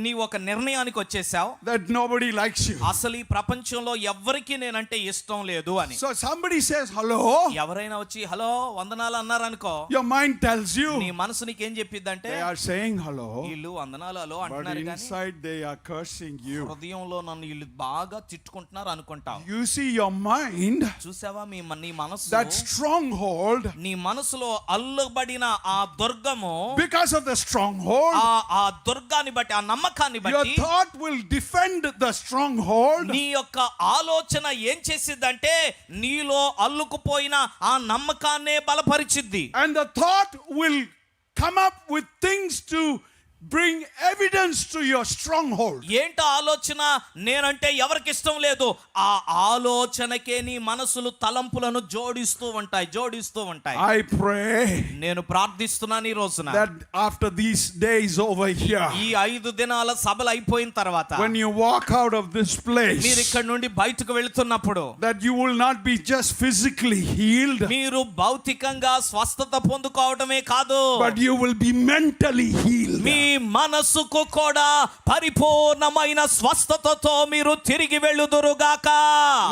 నీ ఒక నిర్ణయానికి వచ్చేసావు that nobody likes you. అసలు ఈ ప్రపంచంలో ఎవరికి నేనంటే ఇష్టం లేదు అని. So somebody says hello, ఎవరైనా వచ్చి హలో వందనాలు అన్నారు అనుకో, your mind tells you నీ మనసు నీకేం చెప్పిందంటే they are saying hello, వీళ్ళు వందనాలు హలో but అంటున్నారు కానీ inside they are cursing you. హృదయంలో నన్ను వీళ్ళు బాగా తిట్టుకుంటున్నారు అనుకుంటావు. You see your mind, చూసావా నీ మనసు, that stronghold, నీ మనసులో అల్లుబడిన ఆ దుర్గము, because of the stronghold, ఆ దుర్గాన్ని బట్టి ఆ నమ్మకాన్ని your బట్టి thought will defend the stronghold, నీ యొక్క ఆలోచన ఏం చేసిద్దంటే నీలో అల్లుకుపోయిన ఆ నమ్మకాన్నే బలపరిచిద్ది. and the thought will come up with things to bring evidence to your stronghold. ఏంట ఆలోచన? నేనంటే ఎవరికి ఇష్టం లేదు. ఆ ఆలోచనకే నీ మనసులు తలంపులను జోడిస్తూ ఉంటాయి. I pray నేను ప్రార్థిస్తున్నాను ఈ రోజున, that after these days over here, ఈ 5 దినాల సభలు అయిపోయిన తర్వాత when you walk out of this place, మీరు ఇక్కడ నుండి బయటకు వెళ్తున్నప్పుడు that you will not be just physically healed, మీరు భౌతికంగా స్వస్థత పొందుకోవడమే కాదు, but you will be mentally healed. మీ మనసుకు కూడా పరిపూర్ణమైన స్వస్థతతో మీరు తిరిగి వెళ్ళుదురుగాక.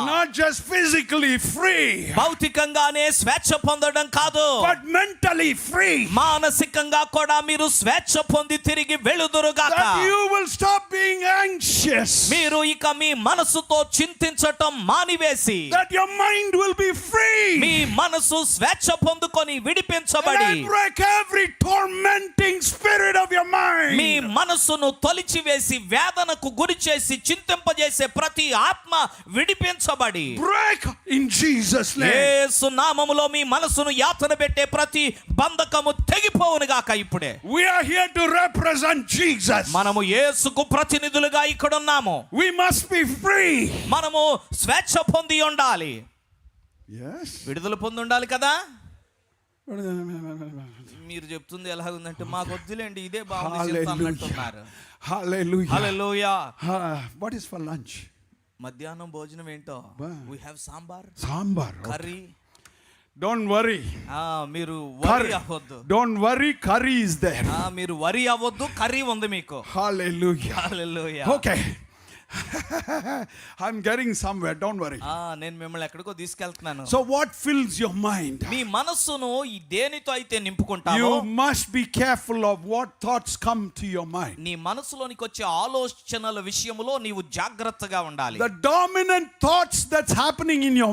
Not just physically free, భౌతికంగానే స్వేచ్ఛ పొందడం కాదు, but mentally free. మానసికంగా కూడా మీరు స్వేచ్ఛ పొంది తిరిగి వెళ్ళుదురుగాక. That you will stop being anxious. మీరు ఇక మీ మనసుతో చింతించటం మానివేసి, That your mind will be free. మీ మనసు స్వేచ్ఛ పొందుకొని And విడిపించబడి, I break every tormenting spirit of your mind. మీ మనసును తొలిచివేసి వేదనకు గురి చేసి చింతింపజేసే ప్రతి ఆత్మ విడిపించబడి, Break in Jesus' name. యేసు నామములో మీ మనసును యాతన పెట్టే ప్రతి బంధకము తెగిపోవును గాక. ఇప్పుడే We are here to represent Jesus. మనము యేసుకు ప్రతినిధులుగా ఇక్కడ ఉన్నాము. We must be free. మనము స్వేచ్ఛ పొంది ఉండాలి. Yes. విడుదల పొంది ఉండాలి కదా. మీరు చెప్తుంది ఎలా ఉందంటే మాకు వద్దులేండి ఇదే బాగుంది అన్నట్టున్నారు. Hallelujah. Hallelujah. What is for lunch? మధ్యాహ్నం భోజనం ఏంటో? We have sambar, Sambar. Curry. Don't worry. మీరు వరి Curry. అవ్వద్దు. Don't worry. Curry is there. మీరు వరి అవ్వద్దు, కర్రీ ఉంది మీకు. Hallelujah. Hallelujah. Okay. I'm getting somewhere. Don't worry. నేను మిమ్మల్ని ఎక్కడికో తీసుకెళ్తున్నాను. So what fills your mind? మీ మనస్సును ఈ దేనితో అయితే నింపుకుంటావో, You must be careful of what thoughts come to your mind. నీ మనసులోనికి వచ్చే ఆలోచనల విషయంలో నీవు జాగ్రత్తగా ఉండాలి. The dominant thoughts that's happening in your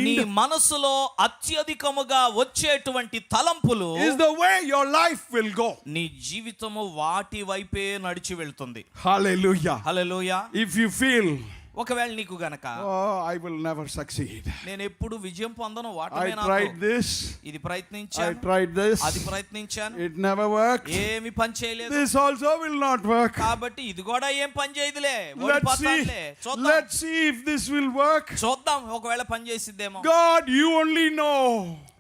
నీ mind మనసులో అత్యధికముగా వచ్చేటువంటి తలంపులు is the way your life will go. నీ జీవితము వాటి వైపే నడిచి వెళ్తుంది. Hallelujah. Hallelujah. If you feel, ఒకవేళ నీకు గనక oh, I will never succeed. నేను ఎప్పుడు విజయం పొందను, I వాటమే tried నాకు. this. ఇది I ప్రయత్నించాను, tried this. అది ప్రయత్నించాను, It never worked. ఏమి పని చేయలేదు. This also will not work. కాబట్టి ఇది కూడా ఏం పని చేయదులే, Let's see. ఓడిపోతానులే. చూద్దాం, Let's see if this will work. చూద్దాం ఒకవేళ పని చేసిద్దేమో. God, you only know.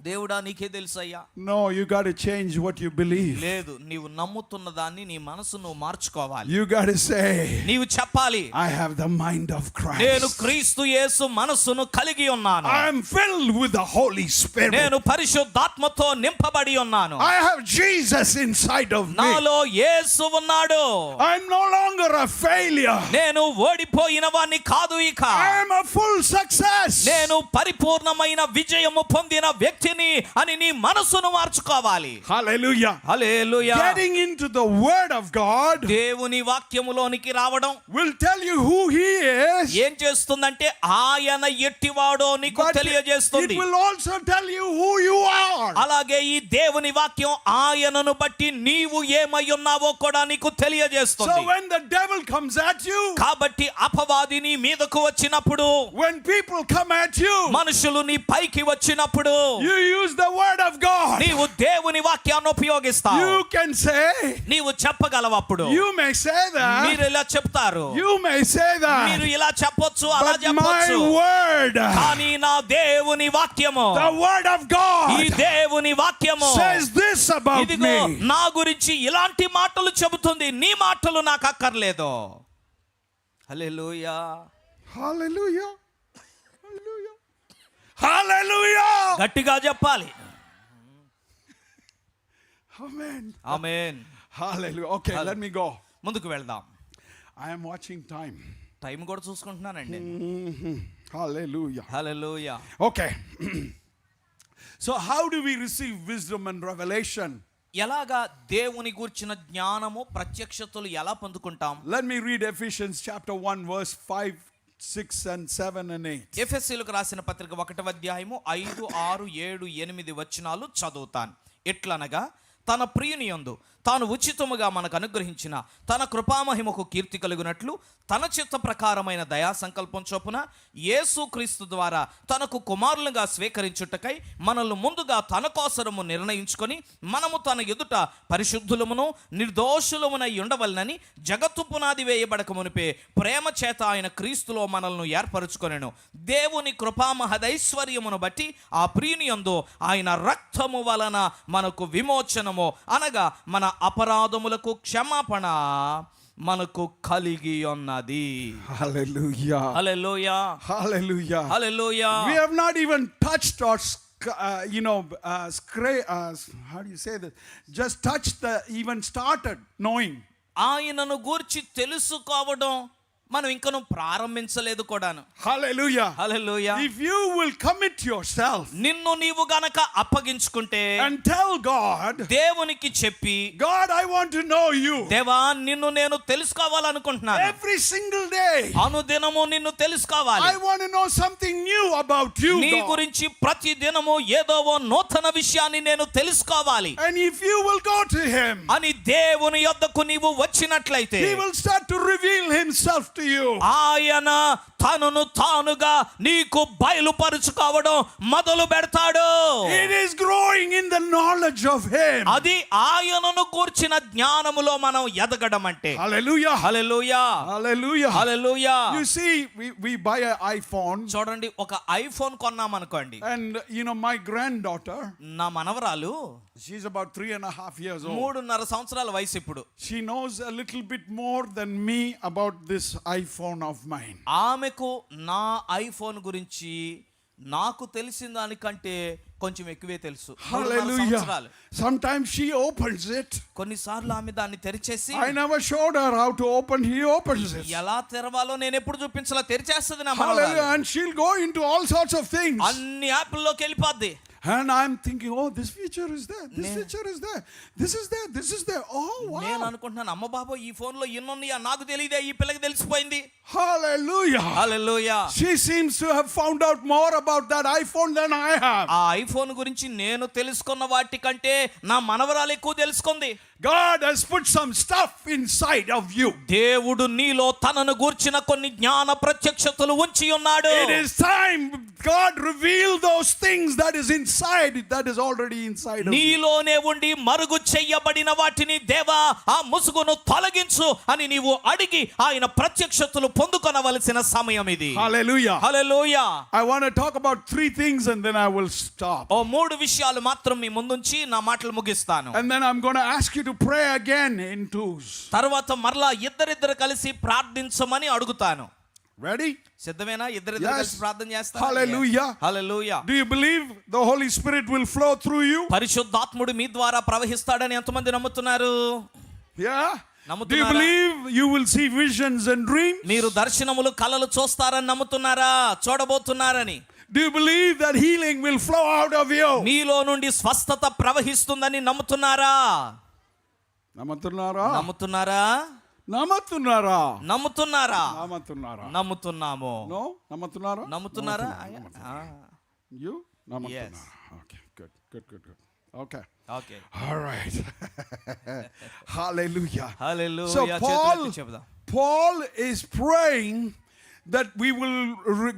దేవుడా నీకే తెలుసయ్యా. No, you got to change what you believe. లేదు, నీవు నమ్ముతున్న దాన్ని నీ మనసు నువ్వు మార్చుకోవాలి. You got to say, నీవు చెప్పాలి, I have the mind of నేను Christ. క్రీస్తు యేసు మనసును కలిగి ఉన్నాను, I am filled with the Holy Spirit. నేను పరిశుద్ధాత్మతో నింపబడి ఉన్నాను, I have Jesus inside of me. నాలో యేసు ఉన్నాడు, I'm no longer a failure. నేను ఓడిపోయిన వాణ్ణి కాదు, ఇక I am a full success. నేను పరిపూర్ణమైన విజయము పొందిన వ్యక్తిని అని నీ మనసును మార్చుకోవాలి. Hallelujah. Hallelujah. Getting into the Word of God దేవుని వాక్యములోనికి రావడం will tell you who He is. ఏం చేస్తుందంటే ఆయన ఎట్టివాడో నీకు But it తెలియజేస్తుంది. will also tell you who you are. అలాగే ఈ దేవుని వాక్యం ఆయనను బట్టి నీవు ఏమై ఉన్నావో కూడా నీకు So తెలియజేస్తుంది. when the devil comes at you, కాబట్టి అపవాది నీ మీదకు వచ్చినప్పుడు, when people come at you, మనుషులు నీ పైకి వచ్చినప్పుడు you use the Word of God. నీవు దేవుని వాక్యాన్ని ఉపయోగిస్తావు. You can say, నీవు చెప్పగలవప్పుడు, you may say that, మీరు ఇలా చెప్తారు, you may say మీరు that, ఇలా చెప్పొచ్చు, అలా but చెప్పొచ్చు, my Word, కానీ నా దేవుని వాక్యము, the Word of ఈ God, దేవుని వాక్యము says this about ఇదిగో me. నా గురించి ఇలాంటి మాటలు చెబుతుంది, నీ మాటలు నాకు అక్కర్లేదు. హల్లెలూయా. Hallelujah. Hallelujah. Hallelujah. గట్టిగా చెప్పాలి. Amen. ఆమేన్. Hallelujah. Okay, let me go. ముందుకు వెళ్దాం. I am watching time. Time కూడా చూసుకుంటున్నానండి. Hallelujah. Hallelujah. Okay. So how do we receive wisdom and revelation? ఎలాగా దేవుని గూర్చిన జ్ఞానము ప్రత్యక్షతలు ఎలా పొందుకుంటాం? Let me read Ephesians chapter 1 verse 5, 6 and 7 and 8. ఎఫెసీయులకు రాసిన పత్రిక 1వ అధ్యాయము 5, 6, 7, 8 వచనాలు చదువుతాను. ఎట్లనగా తన ప్రియుని యందు తాను ఉచితముగా మనకు అనుగ్రహించిన తన కృపామహిమకు కీర్తి కలుగునట్లు తన చిత్త ప్రకారమైన దయా సంకల్పం చొప్పున యేసుక్రీస్తు ద్వారా తనకు కుమారులుగా స్వీకరించుటకై మనల్ని ముందుగా తన కోసరము నిర్ణయించుకొని మనము తన ఎదుట పరిశుద్ధులమును నిర్దోషులమునై ఉండవలనని జగత్తు పునాది వేయబడక మునిపే ప్రేమ చేత ఆయన క్రీస్తులో మనల్ని ఏర్పరచుకొనెను. దేవుని కృపామహదైశ్వర్యమును బట్టి ఆ ప్రియుని యందు ఆయన రక్తము వలన మనకు విమోచనము అనగా మన అపరాధములకు క్షమాపణ మనకు కలిగి ఉన్నది. Hallelujah. Hallelujah. Hallelujah. Hallelujah. We have not even touched or how do you say this? Just touched even started knowing. ఆయనను గూర్చి తెలుసుకోవడం మనం ఇంకను ప్రారంభించలేదు కూడాను. Hallelujah. Hallelujah. If you will commit yourself నిన్ను నీవు గనక అప్పగించుకుంటే and tell God, దేవునికి చెప్పి, God, I want to know you. దేవా నిన్ను నేను తెలుసుకోవాలనుకుంటున్నాను. Every single day. అనుదినము నిన్ను తెలుసుకోవాలి. I want to know something new about you, నీ God. గురించి ప్రతి దినము ఏదో ఓ నూతన విషయాన్ని నేను తెలుసుకోవాలి And if you will go to him, అని దేవుని యొద్దకు నీవు వచ్చినట్లయితే he will start to reveal himself to you. ఆయన తనను తానుగా నీకు బయలుపరుచుకోవడం మొదలు పెడతాడు. It is growing in the knowledge of him. అది ఆయనను గూర్చిన జ్ఞానములో మనం ఎదగడం అంటే. Hallelujah. Hallelujah. Hallelujah. Hallelujah. You see, we buy an iPhone. చూడండి, ఒక ఐఫోన్ కొన్నామనుకోండి. And my granddaughter, నా మనవరాలు she's about 3.5 years old. 3.5 సంవత్సరాల వయసు ఇప్పుడు. She knows a little bit more than me about this iPhone of mine. ఆమెకు నా ఐఫోన్ గురించి నాకు తెలిసిన దానికంటే కొంచెం ఎక్కువే తెలుసు. 3.5 Hallelujah. సంవత్సరాలు. Sometimes she opens it. కొన్నిసార్లు ఆమె దాన్ని తెరిచేసి, I never showed her how to open. He opens it. ఎలా తెరవాలో నేను ఎప్పుడు చూపించలా, తెరిచేస్తుంది నా Hallelujah. మనవరాలు. And she'll go into all sorts of things. అన్ని యాప్ల్లోకి వెళ్ళిపోద్ది. And I'm thinking, oh, this feature is there. This feature is there. This is there. This is there. Oh, నేను wow. అనుకుంటున్నాను, అమ్మ బాబో ఈ ఫోన్ లో ఇన్నున్నాయా, నాకు తెలియదే, ఈ పిల్లకి తెలిసిపోయింది. Hallelujah. Hallelujah. She seems to have found out more about that iPhone than I have. ఆ ఐఫోన్ గురించి నేను తెలుసుకున్న వాటి కంటే నా మనవరాలు ఎక్కువ తెలుసుకుంది. God has put some stuff inside of you. దేవుడు నీలో తనను గూర్చిన కొన్ని జ్ఞాన ప్రత్యక్షతలు ఉంచి ఉన్నాడు. It is time God reveal those things that is inside, that is already inside of you. నీలోనే ఉండి మరుగు చెయ్యబడిన వాటిని దేవా ఆ ముసుగును తొలగించు అని నీవు అడిగి ఆయన ప్రత్యక్షతలు పొందుకొనవలసిన సమయం ఇది. Hallelujah. Hallelujah. I want to talk about 3 things and then I will stop. ఓ 3 విషయాలు మాత్రం మీ ముందుంచి నా మాటలు ముగిస్తాను. And then I'm going to ask you to pray again in twos. తర్వాత మరలా ఇద్దరిద్దరు కలిసి ప్రార్థించమని అడుగుతాను. Ready? సిద్ధమేనా? ఇద్దరిద్దరు Yes. కలిసి ప్రార్థన చేస్తాను. Hallelujah. Hallelujah. Do you believe the Holy Spirit will flow through you? పరిశుద్ధాత్ముడు మీ ద్వారా ప్రవహిస్తాడని ఎంతమంది నమ్ముతున్నారు? Yeah. Do you నమ్ముతున్నారా? believe you will see visions and dreams? మీరు దర్శనములు కలలు చూస్తారని నమ్ముతున్నారా? చూడబోతున్నారని. Do you believe that healing will flow out of you? మీలో నుండి స్వస్థత ప్రవహిస్తుందని నమ్ముతున్నారా? నమ్ముతున్నారా? నమ్ముతున్నారా? నమ్ముతున్నారా? నమ్ముతున్నారా? నమ్ముతున్నారా? నమ్ముతున్నాము. No? నమ్ముతున్నారా? నమ్ముతున్నారా? You? నమ్ముతున్నారా? Okay, good. Okay. Okay. All right. Hallelujah. హల్లెలూయా. So చేతులెత్తి చెప్దాం. Paul is praying that we will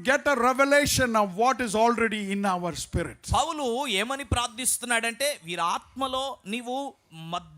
get a revelation of what is already in our spirit. పౌలు ఏమని ప్రార్థిస్తున్నాడంటే, వీరి ఆత్మలో నీవు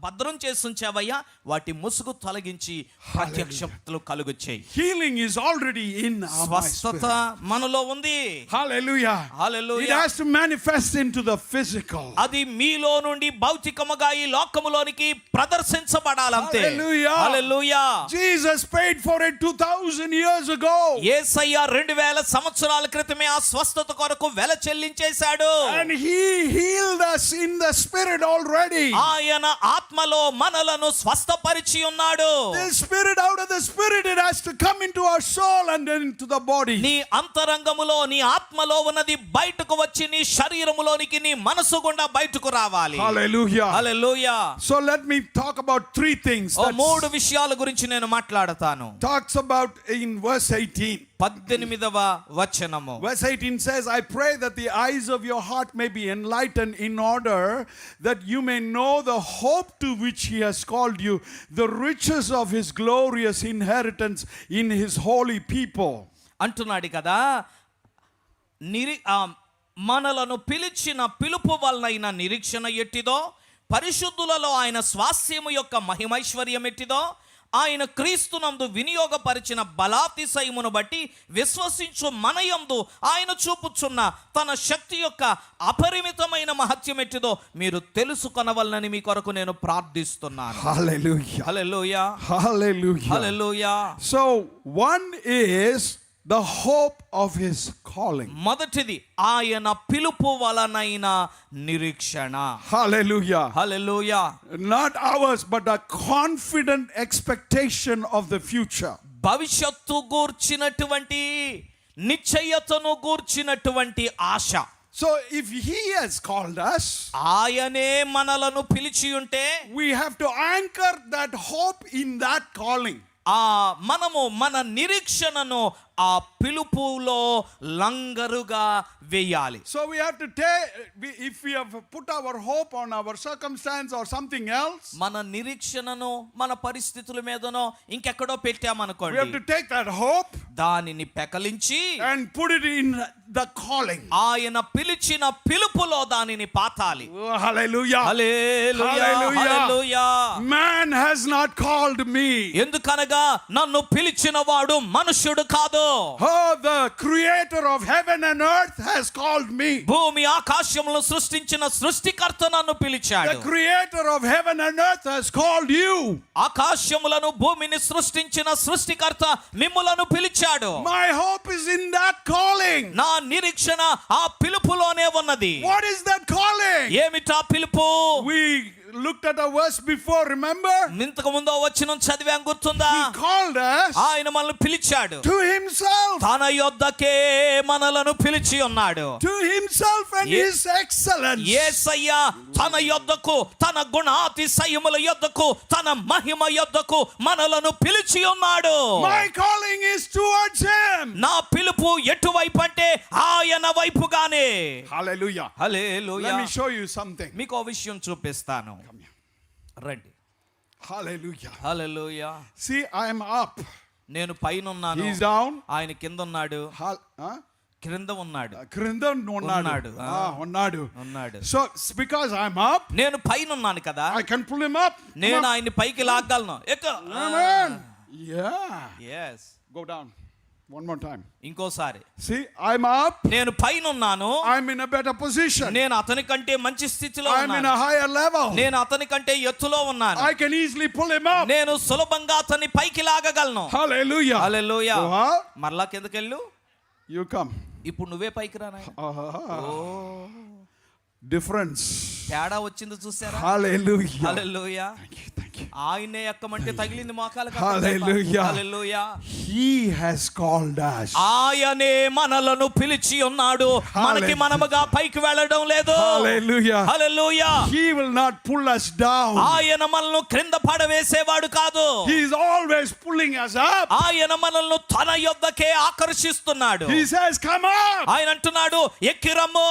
భద్రం చేసి ఉంచావయ్యా, వాటి ముసుగు తొలగించి ప్రత్యక్షతలు కలుగు చేయి. Healing is already in our స్వస్థత spirit. మనలో ఉంది. Hallelujah. Hallelujah. It has to manifest into the physical. అది మీలో నుండి భౌతికముగా ఈ లోకములోనికి ప్రదర్శించబడాలంతే. Hallelujah. Hallelujah. Jesus paid for it 2000 years ago. యేసయ్య 2000 సంవత్సరాల క్రితమే ఆ స్వస్థత కొరకు వెల చెల్లించేశాడు. And he healed us in the spirit already. ఆయన ఆయన ఆత్మలో మనలను స్వస్థపరిచి ఉన్నాడు. The spirit, out of the spirit, it has to come into our soul and then into the body. నీ అంతరంగములో నీ ఆత్మలో ఉన్నది బయటకు వచ్చి నీ శరీరములోనికి నీ మనసు గుండా బయటకు రావాలి. Hallelujah. Hallelujah. So let me talk about three things. ఓ మూడు విషయాల గురించి నేను మాట్లాడతాను. Talks about in verse 18. 18వ వచనము. Verse 18 says, I pray that the eyes of your heart may be enlightened in order that you may know the hope to which he has called you, the riches of his glorious inheritance in his holy people. అంటున్నాడు కదా, మనలను పిలిచిన పిలుపు వలన నిరీక్షణ ఎట్టిదో, పరిశుద్ధులలో ఆయన స్వాస్యము యొక్క మహిమైశ్వర్యం ఎట్టిదో, ఆయన క్రీస్తునందు వినియోగపరిచిన బలాతిశయమును బట్టి విశ్వసించు మనయందు ఆయన చూపుచున్న తన శక్తి యొక్క అపరిమితమైన మహత్యం ఎట్టిదో మీరు తెలుసుకొనవలనని మీ కొరకు నేను ప్రార్థిస్తున్నాను. Hallelujah. Hallelujah. Hallelujah. Hallelujah. So one is the hope of his calling. మొదటిది ఆయన పిలుపు వలనైన నిరీక్షణ. Hallelujah. Hallelujah. Not ours, but a confident expectation of the future. భవిష్యత్తు గూర్చినటువంటి నిశ్చయతను గూర్చినటువంటి ఆశ. So if he has called us, ఆయనే మనలను పిలిచి ఉంటే we have to anchor that hope in that calling. మనము మన నిరీక్షణను ఆ పిలుపులో లంగరుగా వేయాలి. So we have to take, if we have put our hope on our circumstance or something else, మన నిరీక్షణను మన పరిస్థితుల మీదనో ఇంకెక్కడో పెట్టామనుకోండి, we have to take that hope దానిని పెకలించి and put it in the calling. ఆయన పిలిచిన పిలుపులో దానిని పాతాలి. Oh, hallelujah. Hallelujah. Hallelujah. Hallelujah. Man has not called me. ఎందుకనగా నన్ను పిలిచిన వాడు మనుష్యుడు కాదు. Oh, the creator of heaven and earth has called me. భూమి ఆకాశములను సృష్టించిన సృష్టికర్త నన్ను పిలిచాడు. The creator of heaven and earth has called you. ఆకాశములను భూమిని సృష్టించిన సృష్టికర్త మిమ్ములను పిలిచాడు. My hope is in that calling. నా నిరీక్షణ ఆ పిలుపులోనే ఉన్నది. What is that calling? ఏమిటా పిలుపు? We looked at a verse before, remember? ఇంతకు ముందు వచనం చదివాం, గుర్తుందా? He called us ఆయన మనల్ని పిలిచాడు. to himself. తన యొద్దకే మనలను పిలిచి ఉన్నాడు. To himself and his excellence. యేసయ్య తన యొద్దకు, తన గుణాతిశయముల యొద్దకు, తన మహిమ యొద్దకు మనలను పిలిచి ఉన్నాడు. My calling is towards him. నా పిలుపు ఎటువైపు అంటే ఆయన వైపుగానే. Hallelujah. Hallelujah. Let me show you something. మీకు ఓ విషయం చూపిస్తాను. రండి. Hallelujah. Hallelujah. See, I am up. నేను పైన ఉన్నాను, He's down. ఆయన కింద ఉన్నాడు. క్రింద ఉన్నాడు. క్రింద ఉన్నాడు. ఉన్నాడు. So because I'm up, నేను పైన ఉన్నాను కదా, I can pull him up. నేను ఆయన్ని పైకి లాగలను. Amen. Yeah. yes. Go down. One more time. ఇంకోసారి. See, I'm up. నేను పైన ఉన్నాను. I'm in a better position. నేను అతని కంటే మంచి స్థితిలో I'm in ఉన్నాను. a higher level. నేను అతని కంటే ఎత్తులో ఉన్నాను. I can easily pull him up. నేను సులభంగా అతన్ని పైకి లాగగలను. Hallelujah. హల్లెలూయా. Go up. మరలా కిందకెళ్ళు. You come. ఇప్పుడు నువ్వే పైకి రా నాయనా. Difference. తేడా వచ్చింది చూసారా? Hallelujah. Hallelujah. Thank you. Thank you. ఆయనే ఎక్కమంటే తగిలింది మోకాలకు. Hallelujah. Hallelujah. He has called us. ఆయనే మనలను పిలిచి ఉన్నాడు. మనకి మనముగా పైకి వెళ్ళడం లేదు. Hallelujah. Hallelujah. He will not pull us down. ఆయన మనల్ని క్రింద పడవేసేవాడు కాదు. He is always pulling us up. ఆయన మనల్ని తన యొద్దకే ఆకర్షిస్తున్నాడు. He says, come up. ఆయన అంటున్నాడు, ఎక్కిరమ్ము.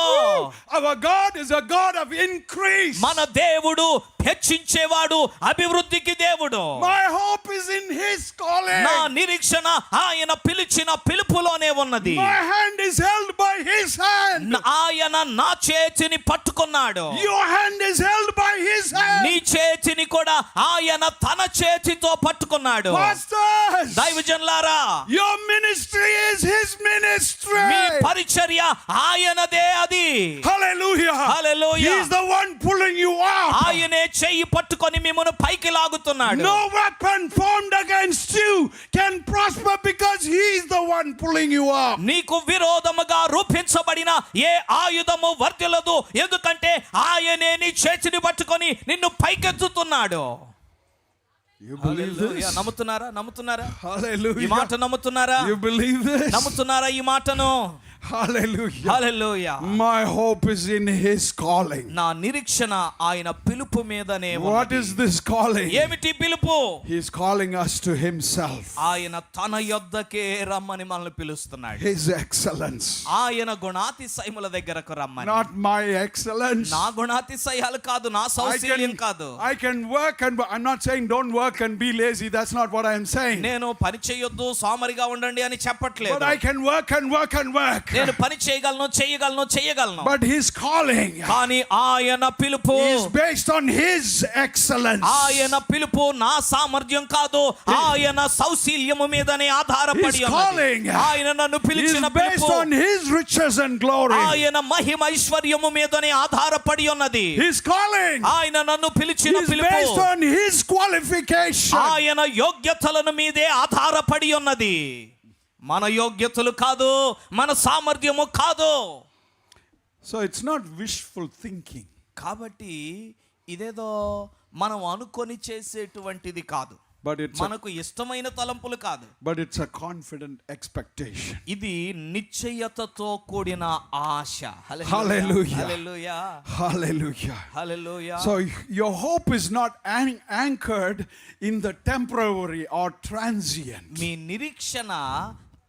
Our God is a God of increase. మన దేవుడు హెచ్చించేవాడు, అభివృద్ధికి దేవుడు. My hope is in his calling. నా నిరీక్షణ ఆయన పిలిచిన పిలుపులోనే ఉన్నది. My hand is held by his hand. ఆయన నా చేతిని పట్టుకున్నాడు. Your hand is held by his hand. నీ చేతిని కూడా ఆయన తన చేతితో పట్టుకున్నాడు. Pastors, దైవజనులారా, your ministry is his ministry. ministry. పరిచర్య ఆయనదే అది. Hallelujah. Hallelujah. He is the one pulling you up. ఆయనే చెయ్యి పట్టుకొని మిమ్మల్ని పైకి లాగుతున్నాడు. No weapon formed against you can prosper because he is the one pulling you up. నీకు విరోధముగా రూపించబడిన ఏ ఆయుధము వర్తిల్లదు, ఎందుకంటే ఆయనే నీ చేతిని పట్టుకొని నిన్ను పైకెత్తుతున్నాడు. You believe this? నమ్ముతున్నారా? Hallelujah. ఈ మాట నమ్ముతున్నారా? You believe this? నమ్ముతున్నారా ఈ మాటను? Hallelujah. Hallelujah. My hope is in his calling. నా నిరీక్షణ ఆయన పిలుపు మీదనే ఉన్నది. What is this calling? ఏమిటి పిలుపు? He is calling us to himself. ఆయన తన యొద్దకే రమ్మని మనల్ని పిలుస్తున్నాడు. His excellence. ఆయన గుణాతిశయముల దగ్గరకు రమ్మని. Not my excellence. నా గుణాతిశయాలు కాదు, నా సౌశీల్యం కాదు. I can work and I'm not saying don't work and be lazy. That's not what I am saying. నేను పని చేయొద్దు, సోమరిగా ఉండండి అని చెప్పట్లేదు. But I can work and work and work. నేను పని చేయగలను. But his calling కానీ ఆయన పిలుపు is based on his excellence. ఆయన పిలుపు నా సామర్థ్యం కాదు, ఆయన సౌశీల్యము మీదనే ఆధారపడి ఉన్నది. ఆయన నన్ను పిలిచిన is based పిలుపు on his riches and glory. ఆయన మహిమ ఐశ్వర్యము మీదనే ఆధారపడి ఉన్నది. His calling ఆయన నన్ను పిలిచిన is పిలుపు based on his qualification. ఆయన యోగ్యతలను మీదే ఆధారపడి ఉన్నది. మన యోగ్యతలు కాదు, మన సామర్థ్యము కాదు. So it's not wishful thinking. కాబట్టి ఇదేదో మనం అనుకొని చేసేటువంటిది కాదు, మనకు ఇష్టమైన తలంపులు కాదు. But it's a confident expectation. ఇది నిశ్చయతతో కూడిన ఆశ. Hallelujah. Hallelujah. Hallelujah. Hallelujah. So your hope is not anchored in the temporary or transient. మీ నిరీక్షణ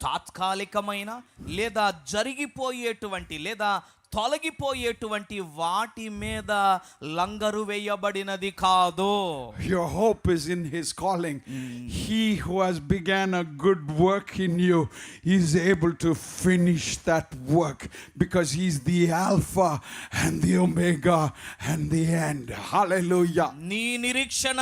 తాత్కాలికమైన లేదా జరిగిపోయేటువంటి లేదా తొలగిపోయేటువంటి వాటి మీద లంగరు వేయబడినది కాదు. Your hope is in his calling. He who has began a good work in you is able to finish that work because he is the Alpha and the Omega and the end. Hallelujah. నీ నిరీక్షణ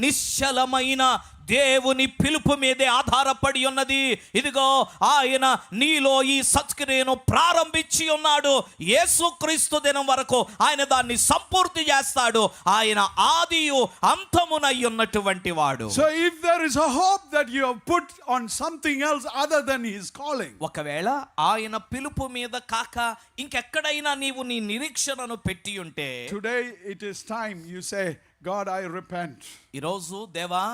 నిశ్చలమైన దేవుని పిలుపు మీదే ఆధారపడి ఉన్నది. ఇదిగో ఆయన నీలో ఈ సత్క్రియను ప్రారంభించి ఉన్నాడు. యేసుక్రీస్తు దినం వరకు ఆయన దాన్ని సంపూర్తి చేస్తాడు. ఆయన ఆదియు అంతమునై ఉన్నటువంటి వాడు. So if there is a hope that you have put on something else other than his calling, ఒకవేళ ఆయన పిలుపు మీద కాక ఇంకెక్కడైనా నీవు నీ నిరీక్షణను పెట్టి ఉంటే, today it is time you say, God, I repent. ఈరోజు దేవా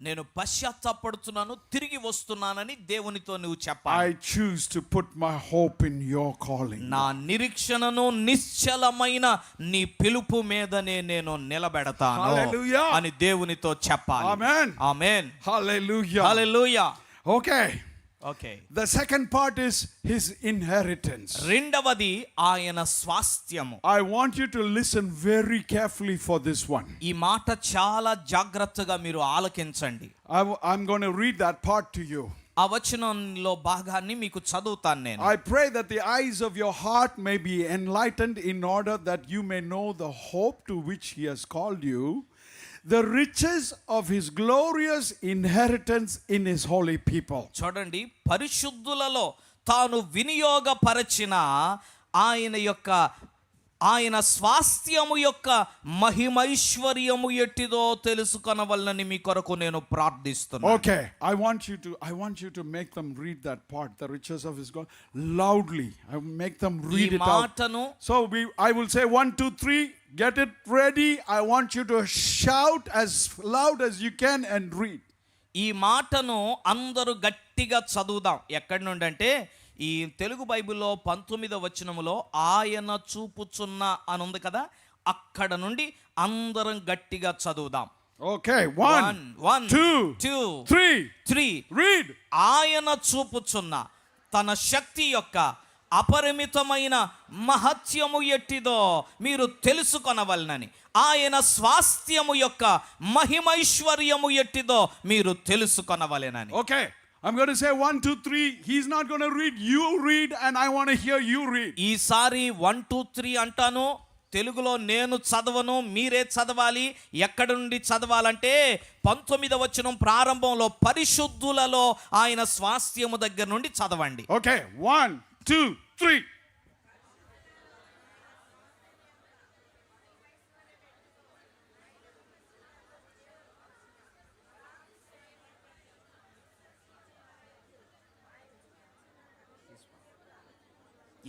నేను పశ్చాత్తాపడుతున్నాను, తిరిగి వస్తున్నానని దేవునితో నువ్వు చెప్పాలి. I choose to put my hope in your calling. నా నిరీక్షణను నిశ్చలమైన నీ పిలుపు మీదనే నేను నిలబెడతాను Hallelujah. అని దేవునితో చెప్పాలి. Amen. Amen. Hallelujah. Hallelujah. Okay. Okay. The second part is his inheritance. రెండవది ఆయన స్వాస్థ్యము. I want you to listen very carefully for this one. ఈ మాట చాలా జాగ్రత్తగా మీరు ఆలకించండి. I'm going to read that part to you. ఆ వచనంలో భాగాన్ని మీకు చదువుతాను నేను. I pray that the eyes of your heart may be enlightened in order that you may know the hope to which he has called you, the riches of his glorious inheritance in his holy people. చూడండి, పరిశుద్ధులలో తాను వినియోగపరచిన ఆయన స్వాస్థ్యము యొక్క మహిమైశ్వర్యము ఎట్టిదో తెలుసుకొనవలనని మీ కొరకు నేను ప్రార్థిస్తున్నాను. Okay, I want you to make them read that part, the riches of his God, loudly. I will make them read it out. So I will say 1 2 3, get it ready. I want you to shout as loud as you can and read. ఈ మాటను అందరూ గట్టిగా చదువుదాం. ఎక్కడి నుండి అంటే ఈ తెలుగు బైబిల్లో 19వ వచనములో ఆయన చూపుచున్న అని ఉంది కదా, అక్కడ నుండి అందరం గట్టిగా చదువుదాం. Okay, 1 2 3 read. ఆయన చూపుచున్న తన శక్తి యొక్క అపరిమితమైన మహత్యము ఎట్టిదో మీరు తెలుసుకొనవలనని, ఆయన స్వాస్థ్యము యొక్క మహిమైశ్వర్యము ఎట్టిదో మీరు తెలుసుకొనవలెనని. Okay, I'm going to say 1 2 3. He's not going to read. You read, and I want to hear you read. ఈసారి 1 2 3 అంటాను, తెలుగులో నేను చదవను, మీరే చదవాలి. ఎక్కడి నుండి చదవాలంటే 19వ వచనం ప్రారంభంలో పరిశుద్ధులలో ఆయన స్వాస్థ్యము దగ్గర నుండి చదవండి. Okay, 1, 2, 3.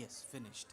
Yes, finished.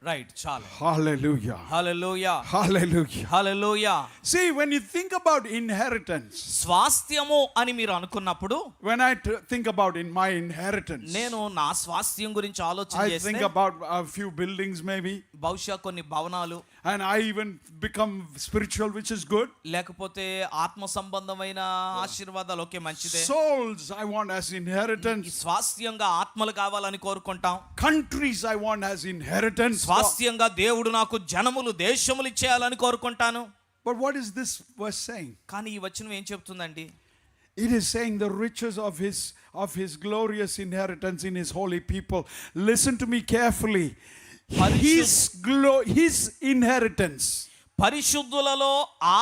Right, చాలు. Hallelujah. Hallelujah, Hallelujah. Hallelujah. See, when you think about inheritance, స్వాస్థ్యము అని మీరు అనుకున్నప్పుడు, when I think about in my inheritance, నేను నా స్వాస్థ్యం గురించి ఆలోచన I think చేస్తే about a few buildings maybe, బహుశా కొన్ని భవనాలు, and I even become spiritual, which is good. లేకపోతే ఆత్మ సంబంధమైన ఆశీర్వాదాలు, ఓకే మంచిదే. Souls I want as ఈ inheritance. స్వాస్థ్యంగా ఆత్మలు కావాలని కోరుకుంటాం. Countries I want as inheritance. స్వాస్థ్యంగా దేవుడు నాకు జనములు, దేశములు ఇచ్చేయాలని కోరుకుంటాను. But what is this verse saying? కానీ ఈ వచనం ఏం చెప్తుందండి? It is saying the riches of his glorious inheritance in his holy people. Listen to me carefully. His inheritance. పరిశుద్ధులలో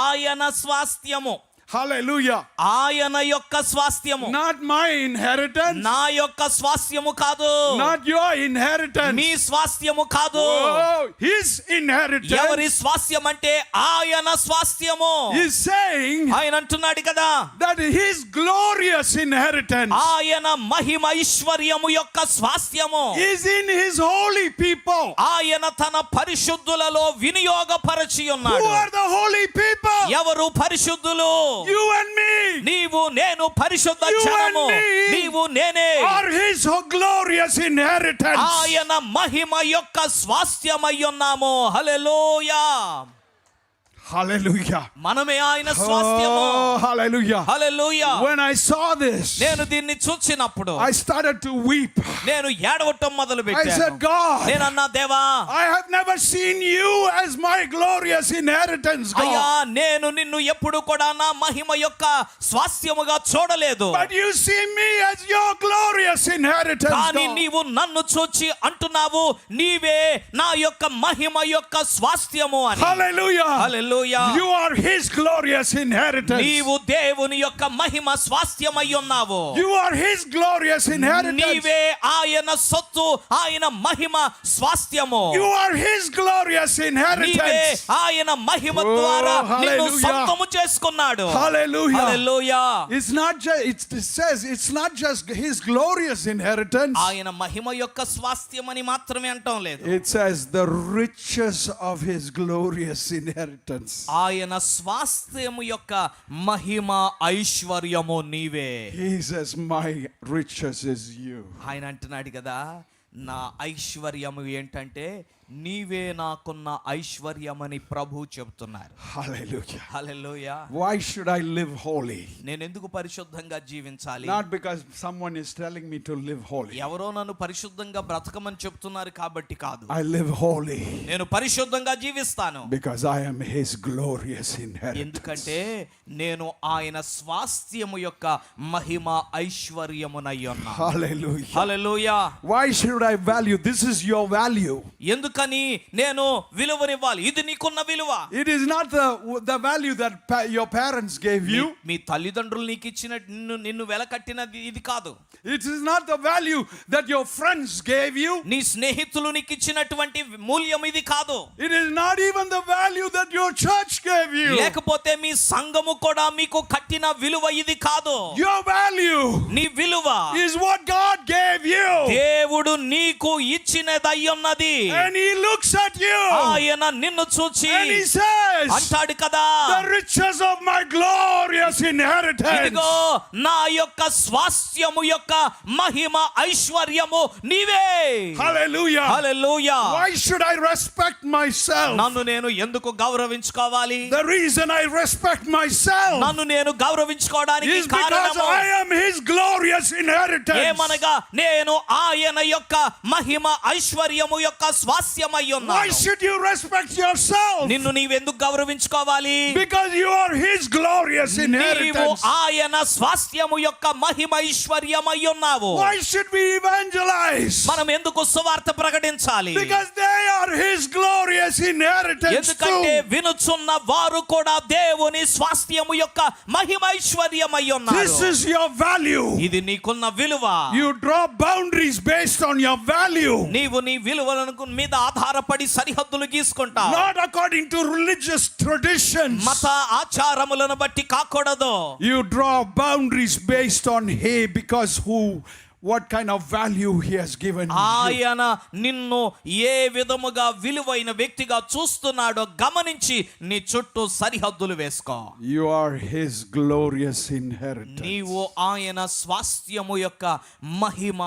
ఆయన స్వాస్థ్యము. Hallelujah. ఆయన యొక్క స్వాస్థ్యము. Not my inheritance. నా యొక్క స్వాస్థ్యము కాదు. Not your inheritance. మీ స్వాస్థ్యము కాదు. Oh, his inheritance. ఎవరి స్వాస్థ్యం అంటే ఆయన స్వాస్థ్యము. He's saying ఆయన అంటున్నాడు కదా, that his glorious inheritance ఆయన మహిమ ఐశ్వర్యము యొక్క స్వాస్థ్యము is in his holy people. ఆయన తన పరిశుద్ధులలో వినియోగపరచి Who ఉన్నాడు. are the holy people? ఎవరు పరిశుద్ధులు? You and me. నీవు నేను పరిశుద్ధ You జనము. and me నీవు నేనే are his glorious inheritance. ఆయన మహిమ యొక్క స్వాస్థ్యమై ఉన్నాము. హల్లెలూయా. Hallelujah. మనమే ఆయన స్వాస్థ్యము. Oh, hallelujah. Hallelujah. When I saw this, నేను దీన్ని చూచినప్పుడు I started to weep. నేను ఏడవటం మొదలు I పెట్టాను. said, God, నేను అన్నా, దేవా, I have never seen you as my glorious inheritance, అయ్యా, God. నేను నిన్ను ఎప్పుడు కూడా నా మహిమ యొక్క స్వాస్థ్యముగా చూడలేదు. But you see me as your glorious inheritance, కానీ God. నీవు నన్ను చూచి అంటున్నావు, నీవే నా యొక్క మహిమ యొక్క స్వాస్థ్యము అని. Hallelujah. Hallelujah. You are his glorious inheritance. నీవు దేవుని యొక్క మహిమ స్వాస్థ్యమై ఉన్నావు. You are his glorious inheritance. నీవే ఆయన సొత్తు, ఆయన మహిమ స్వాస్థ్యము. You are his glorious నీవే inheritance. ఆయన మహిమ ద్వారా Oh, నిన్ను hallelujah. సొంతము చేసుకున్నాడు. Hallelujah. Hallelujah. It's not just, it says it's not just his glorious inheritance. ఆయన మహిమ యొక్క స్వాస్థ్యమని మాత్రమే అంటం లేదు. It says the riches of his glorious inheritance. ఆయన స్వాస్థ్యము యొక్క మహిమ ఐశ్వర్యము నీవే. He says, my riches is you. ఆయన అంటున్నాడు కదా, నా ఐశ్వర్యము ఏంటంటే నీవే నాకున్న ఐశ్వర్యమని ప్రభు చెబుతున్నారు. Hallelujah. Hallelujah. Why should I live holy? నేను ఎందుకు పరిశుద్ధంగా జీవించాలి? Not because someone is telling me to live holy. ఎవరో నన్ను పరిశుద్ధంగా బ్రతకమని చెప్తున్నారు కాబట్టి కాదు. I live holy నేను పరిశుద్ధంగా జీవిస్తాను because I am his glorious inheritance. ఎందుకంటే నేను ఆయన స్వాస్థ్యము యొక్క మహిమ ఐశ్వర్యమునై ఉన్నాను. Hallelujah. Hallelujah. Why should I value? This is your value. ఎందుకని నేను విలువనివ్వాలి? ఇది నీకున్న విలువ. It is not the value that your parents gave you. మీ తల్లిదండ్రులు నీకు ఇచ్చిన నిన్ను వెలకట్టినది ఇది కాదు. It is not the value that your friends gave you. నీ స్నేహితులు నీకు ఇచ్చినటువంటి మూల్యం ఇది కాదు. It is not even the value that your church gave you. లేకపోతే మీ సంఘము కూడా మీకు కట్టిన విలువ ఇది కాదు. Your value నీ విలువ is what God gave you. దేవుడు నీకు ఇచ్చినదై ఉన్నది. And he looks at you ఆయన నిన్ను చూచి and he says, అంటాడు కదా, the riches of my glorious inheritance. ఇదిగో నా యొక్క స్వాస్థ్యము యొక్క మహిమ ఐశ్వర్యము నీవే. Hallelujah. Hallelujah. Why should I respect myself? నన్ను నేను ఎందుకు గౌరవించుకోవాలి? The reason I respect myself నన్ను నేను గౌరవించుకోవడానికి is because కారణము I am His glorious inheritance. ఏమనగా నేను ఆయన యొక్క మహిమ ఐశ్వర్యము యొక్క స్వాస్యమై Why ఉన్నాను. should you respect yourself? నిన్ను నీవెందుకు గౌరవించుకోవాలి? Because you are His glorious నీవు inheritance. ఆయన స్వాస్యము యొక్క మహిమ ఐశ్వర్యమై ఉన్నావు. Why should we evangelize? మనం ఎందుకు సువార్త ప్రకటించాలి? Because they are His glorious inheritance ఎందుకంటే too. వినుచున్న వారు కూడా దేవుని స్వాస్థ్యము యొక్క మహిమైశ్వర్యమై ఉన్నారు. This is your value. ఇది నీకున్న విలువ. You draw boundaries based on your value, నీవు నీ విలువలకు మీద ఆధారపడి సరిహద్దులు గీసుకుంటావు. not according to religious traditions. మత ఆచారములను బట్టి కాకూడదు. You draw boundaries based on He, because what kind of value He has given you. ఆయన నిన్ను ఏ విధముగా విలువైన వ్యక్తిగా చూస్తున్నాడో గమనించి నీ చుట్టూ సరిహద్దులు వేసుకో. You are His glorious inheritance. నీవు ఆయన స్వాస్థ్యము యొక్క మహిమ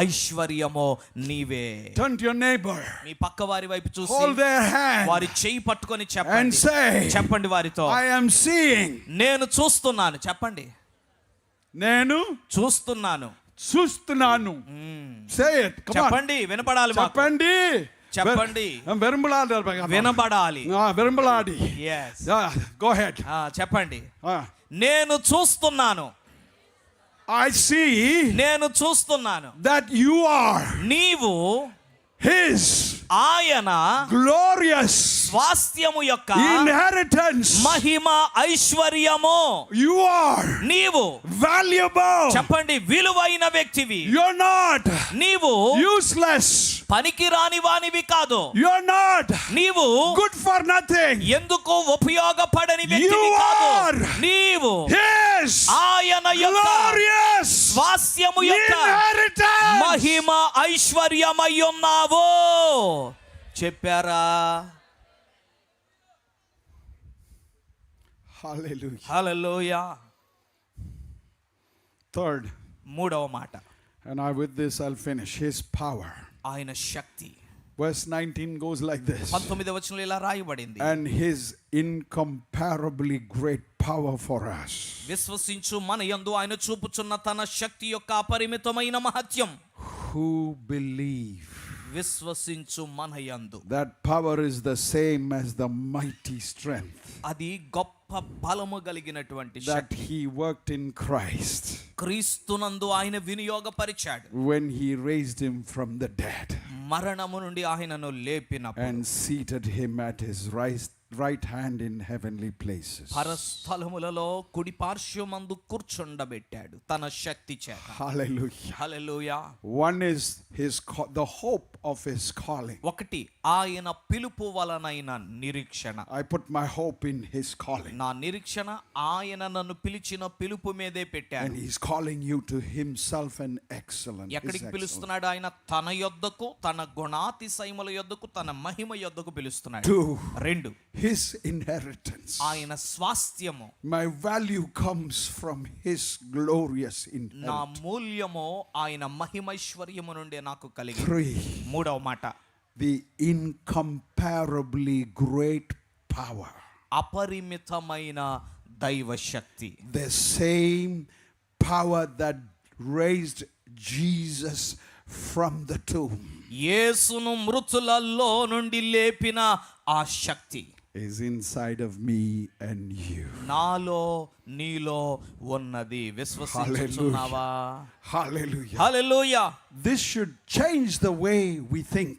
ఐశ్వర్యము నీవే. Turn to your neighbor, మీ పక్క వారి వైపు చూసి hold their hand వారి చేయి పట్టుకొని and చెప్పండి. say, చెప్పండి వారితో, I am seeing. నేను చూస్తున్నాను. చెప్పండి, నేను చూస్తున్నాను. చూస్తున్నాను. Say it. Come on. చెప్పండి, వినపడాలి మాకు. చెప్పండి. చెప్పండి. వెరంబలాడి. వినపడాలి. వెరంబలాడి. Yes. Go ahead. చెప్పండి. నేను చూస్తున్నాను. I see నేను చూస్తున్నాను. that you are నీవు His ఆయన glorious స్వాస్థ్యము యొక్క inheritance. మహిమ ఐశ్వర్యము. You are నీవు valuable. చెప్పండి, విలువైన వ్యక్తివి. You're not నీవు useless. పనికి రాని వానివి కాదు. You're not నీవు good for nothing. ఎందుకు ఉపయోగపడని వ్యక్తివి You కాదు. are నీవు His ఆయన యొక్క glorious స్వాస్థ్యము యొక్క inheritance. మహిమ ఐశ్వర్యమై ఉన్నావు. చెప్పారా? Hallelujah. హల్లెలూయా. Third, మూడవ మాట, and with this I'll finish. His power. ఆయన శక్తి. Verse 19 goes like this. 19వ వచనంలో ఇలా రాయబడింది, And His incomparably great power for us. విశ్వసించు మన యందు ఆయన చూపుచున్న తన శక్తి యొక్క అపరిమితమైన మహత్యం. Who believe. విశ్వసించు మన యందు. That power is the same as the mighty strength అది గొప్ప బలము కలిగినటువంటి that Shakti. He worked in Christ క్రీస్తునందు ఆయన వినియోగపరిచాడు. when He raised Him from the dead మరణము నుండి ఆయనను లేపినప్పుడు and seated Him at His right hand in heavenly places. పరస్థలములలో కుడి పార్శ్వమందు కూర్చుండబెట్టాడు తన శక్తి చేత. Hallelujah. Hallelujah. One is the hope of His calling. ఒకటి, ఆయన పిలుపు వలనైన నిరీక్షణ. I put my hope in His calling. నా నిరీక్షణ ఆయన నన్ను పిలిచిన పిలుపు మీదే పెట్టాను. And He's calling you to Himself and excellence. ఎక్కడికి పిలుస్తున్నాడు ఆయన? తన యొద్దకు, తన గుణాతిశయముల యొద్దకు, తన మహిమ యొద్దకు పిలుస్తున్నాడు. 2. రెండు, His inheritance. ఆయన స్వాస్థ్యము. My value comes from His glorious నా inheritance. మూల్యము ఆయన మహిమైశ్వర్యము నుండి నాకు కలిగి. 3. మూడవ మాట, The incomparably great power. అపరిమితమైన దైవ శక్తి. The same power that raised Jesus from the tomb యేసును మృతులలో నుండి లేపిన ఆ శక్తి is inside of me and you. నాలో నీలో ఉన్నది. విశ్వసించుచున్నావా? Hallelujah. Hallelujah. This should change the way we think.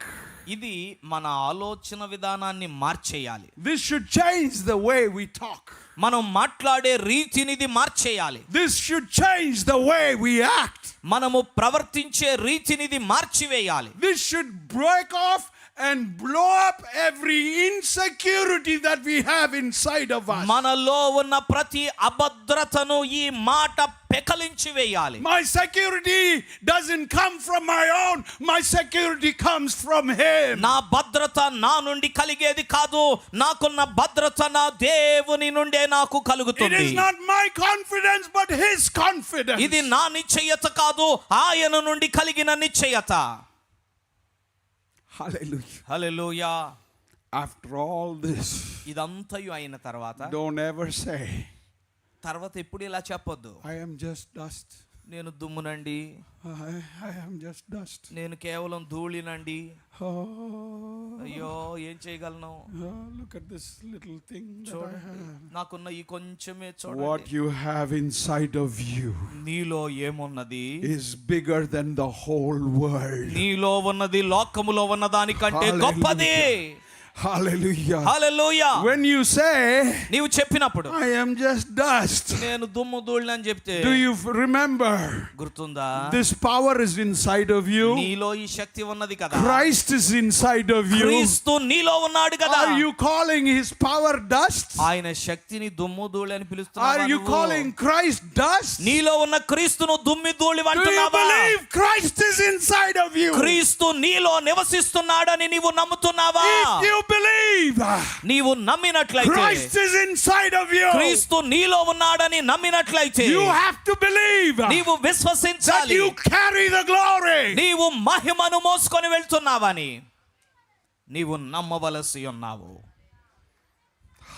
ఇది మన ఆలోచన విధానాన్ని మార్చేయాలి. This should change the way we talk. మనం మాట్లాడే రీతిని ఇది మార్చేయాలి. This should change the way we act. మనము ప్రవర్తించే రీతిని ఇది మార్చివేయాలి. This should break off and blow up every insecurity that we have inside of us. మనలో ఉన్న ప్రతి అభద్రతను ఈ మాట పెకలించి వేయాలి. My security doesn't come from my own. My security comes from Him. నా భద్రత నా నుండి కలిగేది కాదు. నాకున్న భద్రత నా దేవుని నుండే నాకు It కలుగుతుంది. is not my confidence but His confidence. ఇది నా నిశ్చయత కాదు, ఆయన నుండి కలిగిన నిశ్చయత. Hallelujah. Hallelujah. After all this, ఇదంతయు అయిన తర్వాత don't ever say, తర్వాత ఎప్పుడు ఇలా చెప్పొద్దు, I am just dust. నేను దుమ్మునండి, I am just dust. నేను కేవలం ధూళినండి, Oh, అయ్యో ఏం చేయగలను, look at this little thing that I have. నాకున్న ఈ కొంచెమే What చూడండి. you have inside of you నీలో ఏమున్నది, is bigger than the whole world. నీలో ఉన్నది లోకములో ఉన్న దానికంటే Hallelujah. గొప్పది. Hallelujah. Hallelujah. When you say, నీవు చెప్పినప్పుడు I am just dust, నేను దుమ్ము ధూళి అని చెప్తే do you remember గుర్తుందా, this power is inside of you? నీలో ఈ శక్తి ఉన్నది కదా, Christ is inside of you. క్రీస్తు నీలో ఉన్నాడు కదా. Are you calling his power dust? ఆయన శక్తిని దుమ్ము ధూళి అని Are పిలుస్తున్నావా you నువ్వు? calling Christ dust? నీలో ఉన్న క్రీస్తును దుమ్మి ధూళి Do you అంటున్నావా? believe Christ is inside of you? క్రీస్తు నీలో నివసిస్తున్నాడని నీవు నమ్ముతున్నావా? If you believe నీవు నమ్మినట్లయితే, Christ is inside of you, క్రీస్తు నీలో ఉన్నాడని నమ్మినట్లయితే, you have to believe నీవు that విశ్వసించాలి, you carry the glory. నీవు మహిమను మోసుకొని వెళ్తున్నావని నీవు నమ్మవలసి ఉన్నావు.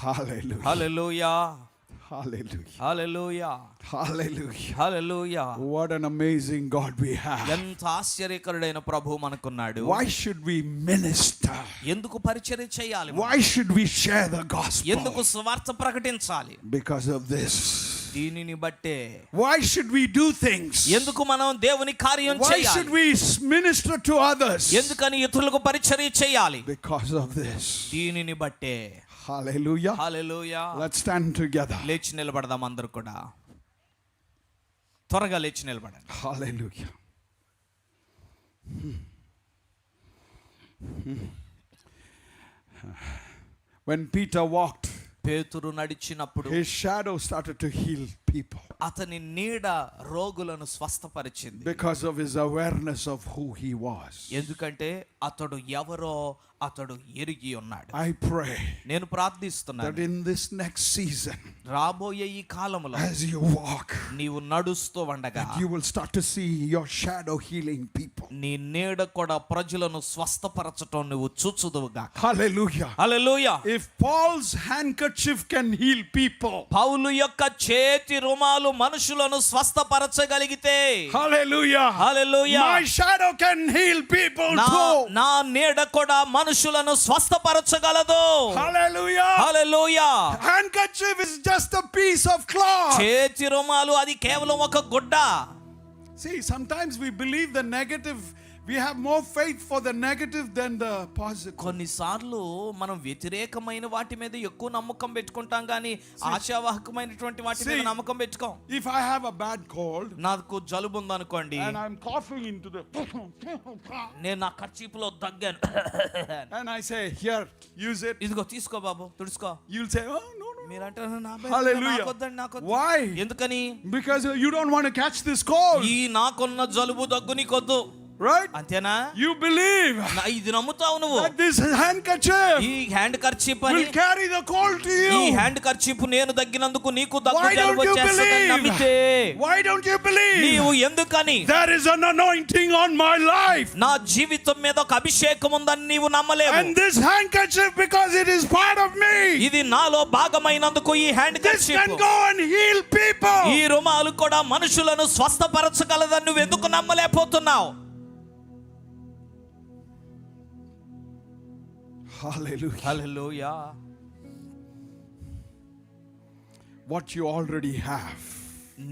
Hallelujah. Hallelujah, Hallelujah. Hallelujah, Hallelujah. Hallelujah. What an amazing God we have. ఎంత ఆశ్చర్యకరుడైన ప్రభు మనకున్నాడు. Why should we minister? ఎందుకు పరిచర్య చేయాలి, Why should we share the gospel? ఎందుకు సువార్త ప్రకటించాలి? Because of this. దీనిని బట్టే. Why should we do things? ఎందుకు మనం దేవుని కార్యం Why చేయాలి? should we minister to others? ఎందుకని ఇతరులకు పరిచర్య చేయాలి? Because of this. దీనిని బట్టే. Hallelujah. Hallelujah. Let's stand together. లేచి నిలబడదాం అందరూ కూడా. త్వరగా లేచి నిలబడండి. Hallelujah. When Peter walked, పేతురు నడిచినప్పుడు his shadow started to heal people అతని నీడ రోగులను స్వస్థపరిచింది. because of his awareness of who he was. ఎందుకంటే అతడు ఎవరో అతడు ఎరిగి ఉన్నాడు. I pray నేను ప్రార్థిస్తున్నాను, that in this next season, రాబోయే ఈ కాలంలో as you walk, నీవు నడుస్తూ ఉండగా you will start to see your shadow healing people. నీ నీడ కూడా ప్రజలను స్వస్థపరచటం నువ్వు చూచుదువుగా. Hallelujah. Hallelujah. If Paul's handkerchief can heal people, పౌలు యొక్క చేతి రుమాలు మనుషులను స్వస్థపరచగలిగితే, hallelujah, hallelujah, my shadow can heal people too. నా నీడ కూడా మనుషులను స్వస్థపరచగలదు. Hallelujah. Hallelujah. Handkerchief is just a piece of cloth. చేతి రుమాలు అది కేవలం ఒక గుడ్డ. See, sometimes we believe the negative. We have more faith for the negative than the positive. కొన్నిసార్లు మనం వ్యతిరేకమైన వాటి మీద ఎక్కువ నమ్మకం పెట్టుకుంటాం కానీ ఆశావాహకమైనటువంటి వాటి మీద నమ్మకం పెట్టుకోం. If I have a bad cold నాకు జలుబు ఉందనుకోండి, and I'm coughing into the నేను నా కర్చీపులో దగ్గాను and I say, here, use it. ఇదిగో తీసుకో బాబు తుడుచుకో, You'll say, oh, no, no. మీరంటారు నా Hallelujah. నాకొద్దు. Why? ఎందుకని? Because you don't want to catch this cold. ఈ నాకున్న జలుబు దగ్గు నీకొద్దు, Right? అంతేనా? You believe ఇది నమ్ముతావు నువ్వు. that this handkerchief ఈ హ్యాండ్ కర్చీప్ అని, will carry the cold to ఈ you. హ్యాండ్ కర్చీప్ నేను దగ్గినందుకు నీకు దగ్గు Why జలుబు don't you వచ్చేస్తుందని నమ్మితే, believe? Why don't you believe? నీవు ఎందుకని There is an anointing on my life. నా జీవితం మీద ఒక అభిషేకం ఉందని నీవు నమ్మలేవు. And this handkerchief, because it is part of me, ఇది నాలో భాగమైనందుకు ఈ hand this kerchief, can go and heal people. ఈ రుమాలు కూడా మనుషులను స్వస్థపరచగలదని నువ్వు ఎందుకు నమ్మలేకపోతున్నావు? Hallelujah. Hallelujah. What you already have.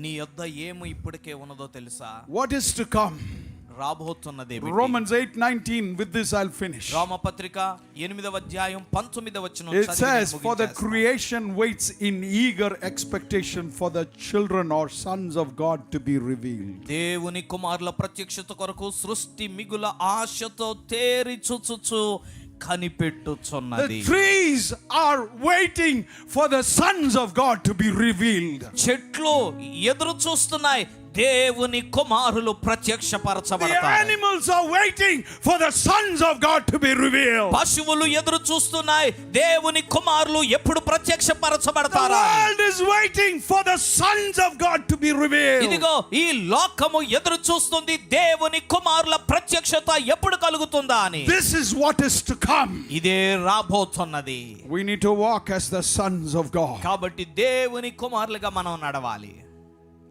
నీ యొద్ద ఏమి ఇప్పటికే ఉన్నదో తెలుసా? What is to come? రాబోతున్నది. Romans 8:19. With this I'll finish. రోమపత్రిక 8వ అధ్యాయం 19వ వచనం It says, for the creation waits in eager expectation for the children or sons of God to be revealed. దేవుని కుమారుల ప్రత్యక్షత కొరకు సృష్టి మిగుల ఆశతో తేరి చూచుచు కనిపెట్టుచున్నది. The trees are waiting for the sons of God to be revealed. చెట్లు ఎదురు చూస్తున్నాయి దేవుని కుమారులు The ప్రత్యక్షపరచబడతారు. animals are waiting for the sons of God to be revealed. పశువులు ఎదురు చూస్తున్నాయి దేవుని కుమారులు ఎప్పుడు The ప్రత్యక్షపరచబడతారా? world is waiting for the sons of God to be revealed. ఇదిగో ఈ లోకము ఎదురు చూస్తుంది దేవుని కుమారుల ప్రత్యక్షత ఎప్పుడు కలుగుతుందా అని. This is what is to come. ఇదే రాబోతున్నది. We need to walk as the sons of God. కాబట్టి దేవుని కుమారులుగా మనం నడవాలి.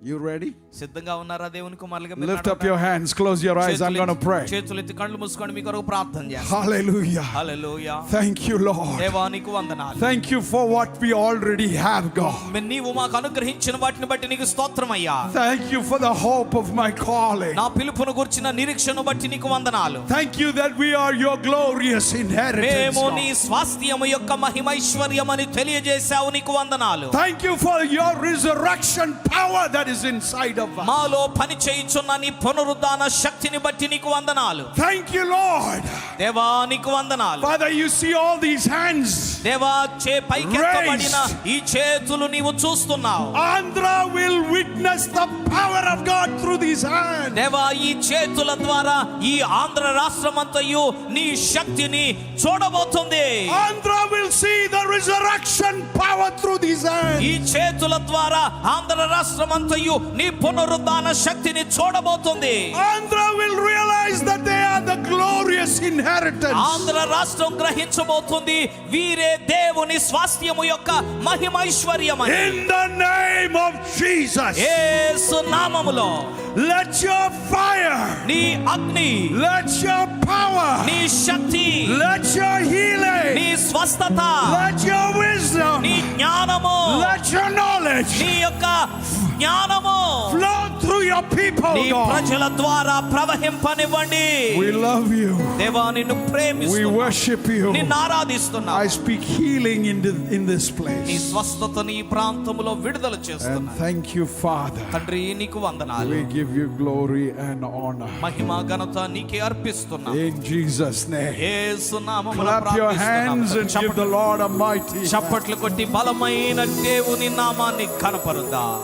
You ready? సిద్ధంగా ఉన్నారా దేవుని కుమారులుగా మీరు Lift up నడవడానికి? your hands, close your eyes. I'm going to pray. చేతులు ఎత్తి కళ్ళు మూసుకొని మీ కొరకు ప్రార్థన చేస్తాం. Hallelujah. Hallelujah. Thank you, Lord. దేవా నీకు వందనాలు. Thank you for what we already have, God. నీవు మాకు అనుగ్రహించిన వాటిని బట్టి నీకు స్తోత్రమయ్యా. Thank you for the hope of my calling. నా పిలుపును గురించిన నిరీక్షను బట్టి నీకు వందనాలు. Thank you that we are your glorious inheritance. మేము నీ God. స్వాస్థ్యము యొక్క మహిమైశ్వర్యమని తెలియజేశావు నీకు వందనాలు. Thank you for your resurrection power that is inside of us. మాలో పని చేయుచున్న నీ పునరుద్ధాన శక్తిని బట్టి నీకు వందనాలు. Thank you, Lord. దేవా నీకు వందనాలు. Father, you see all these hands. దేవా పైకెత్తబడిన ఈ చేతులు నీవు చూస్తున్నావు. Andhra will witness the power of God through these hands. దేవా ఈ చేతుల ద్వారా ఈ ఆంధ్ర రాష్ట్రమంతయు నీ శక్తిని చూడబోతుంది. Andhra will see the resurrection power through these hands. ఈ చేతుల ద్వారా ఆంధ్ర రాష్ట్రమంతయు నీ పునరుద్ధాన శక్తిని చూడబోతుంది. Andhra will realize that they are the glorious inheritance. Andhra రాష్ట్రం గ్రహించబోతుంది వీరే దేవుని స్వాస్థ్యము యొక్క మహిమైశ్వర్యమని. In the name of Jesus, యేసు నామములో let your fire, నీ అగ్ని, let your power, నీ శక్తి, let your healing, నీ స్వస్థత, let your wisdom, నీ జ్ఞానము, let your knowledge నీ యొక్క జ్ఞానము flow through your people, నీ God. ప్రజల ద్వారా ప్రవహింపనివ్వండి. We love you. దేవా నిన్ను We ప్రేమిస్తున్నాను, worship you. నిన్ను ఆరాధిస్తున్నాను. I speak healing in this నీ place. స్వస్థతని ఈ ప్రాంతములో విడుదల And చేస్తున్నాను. thank you, Father. తండ్రి నీకు వందనాలు. We give you glory and honor. మహిమ ఘనత నీకే అర్పిస్తున్నాను. In Jesus' name. యేసు నామములో Clap your hands and ప్రార్థిస్తున్నాను. give the Lord a mighty. చప్పట్లు కొట్టి బలమైన దేవుని నామాన్ని కనపరుద్దాం.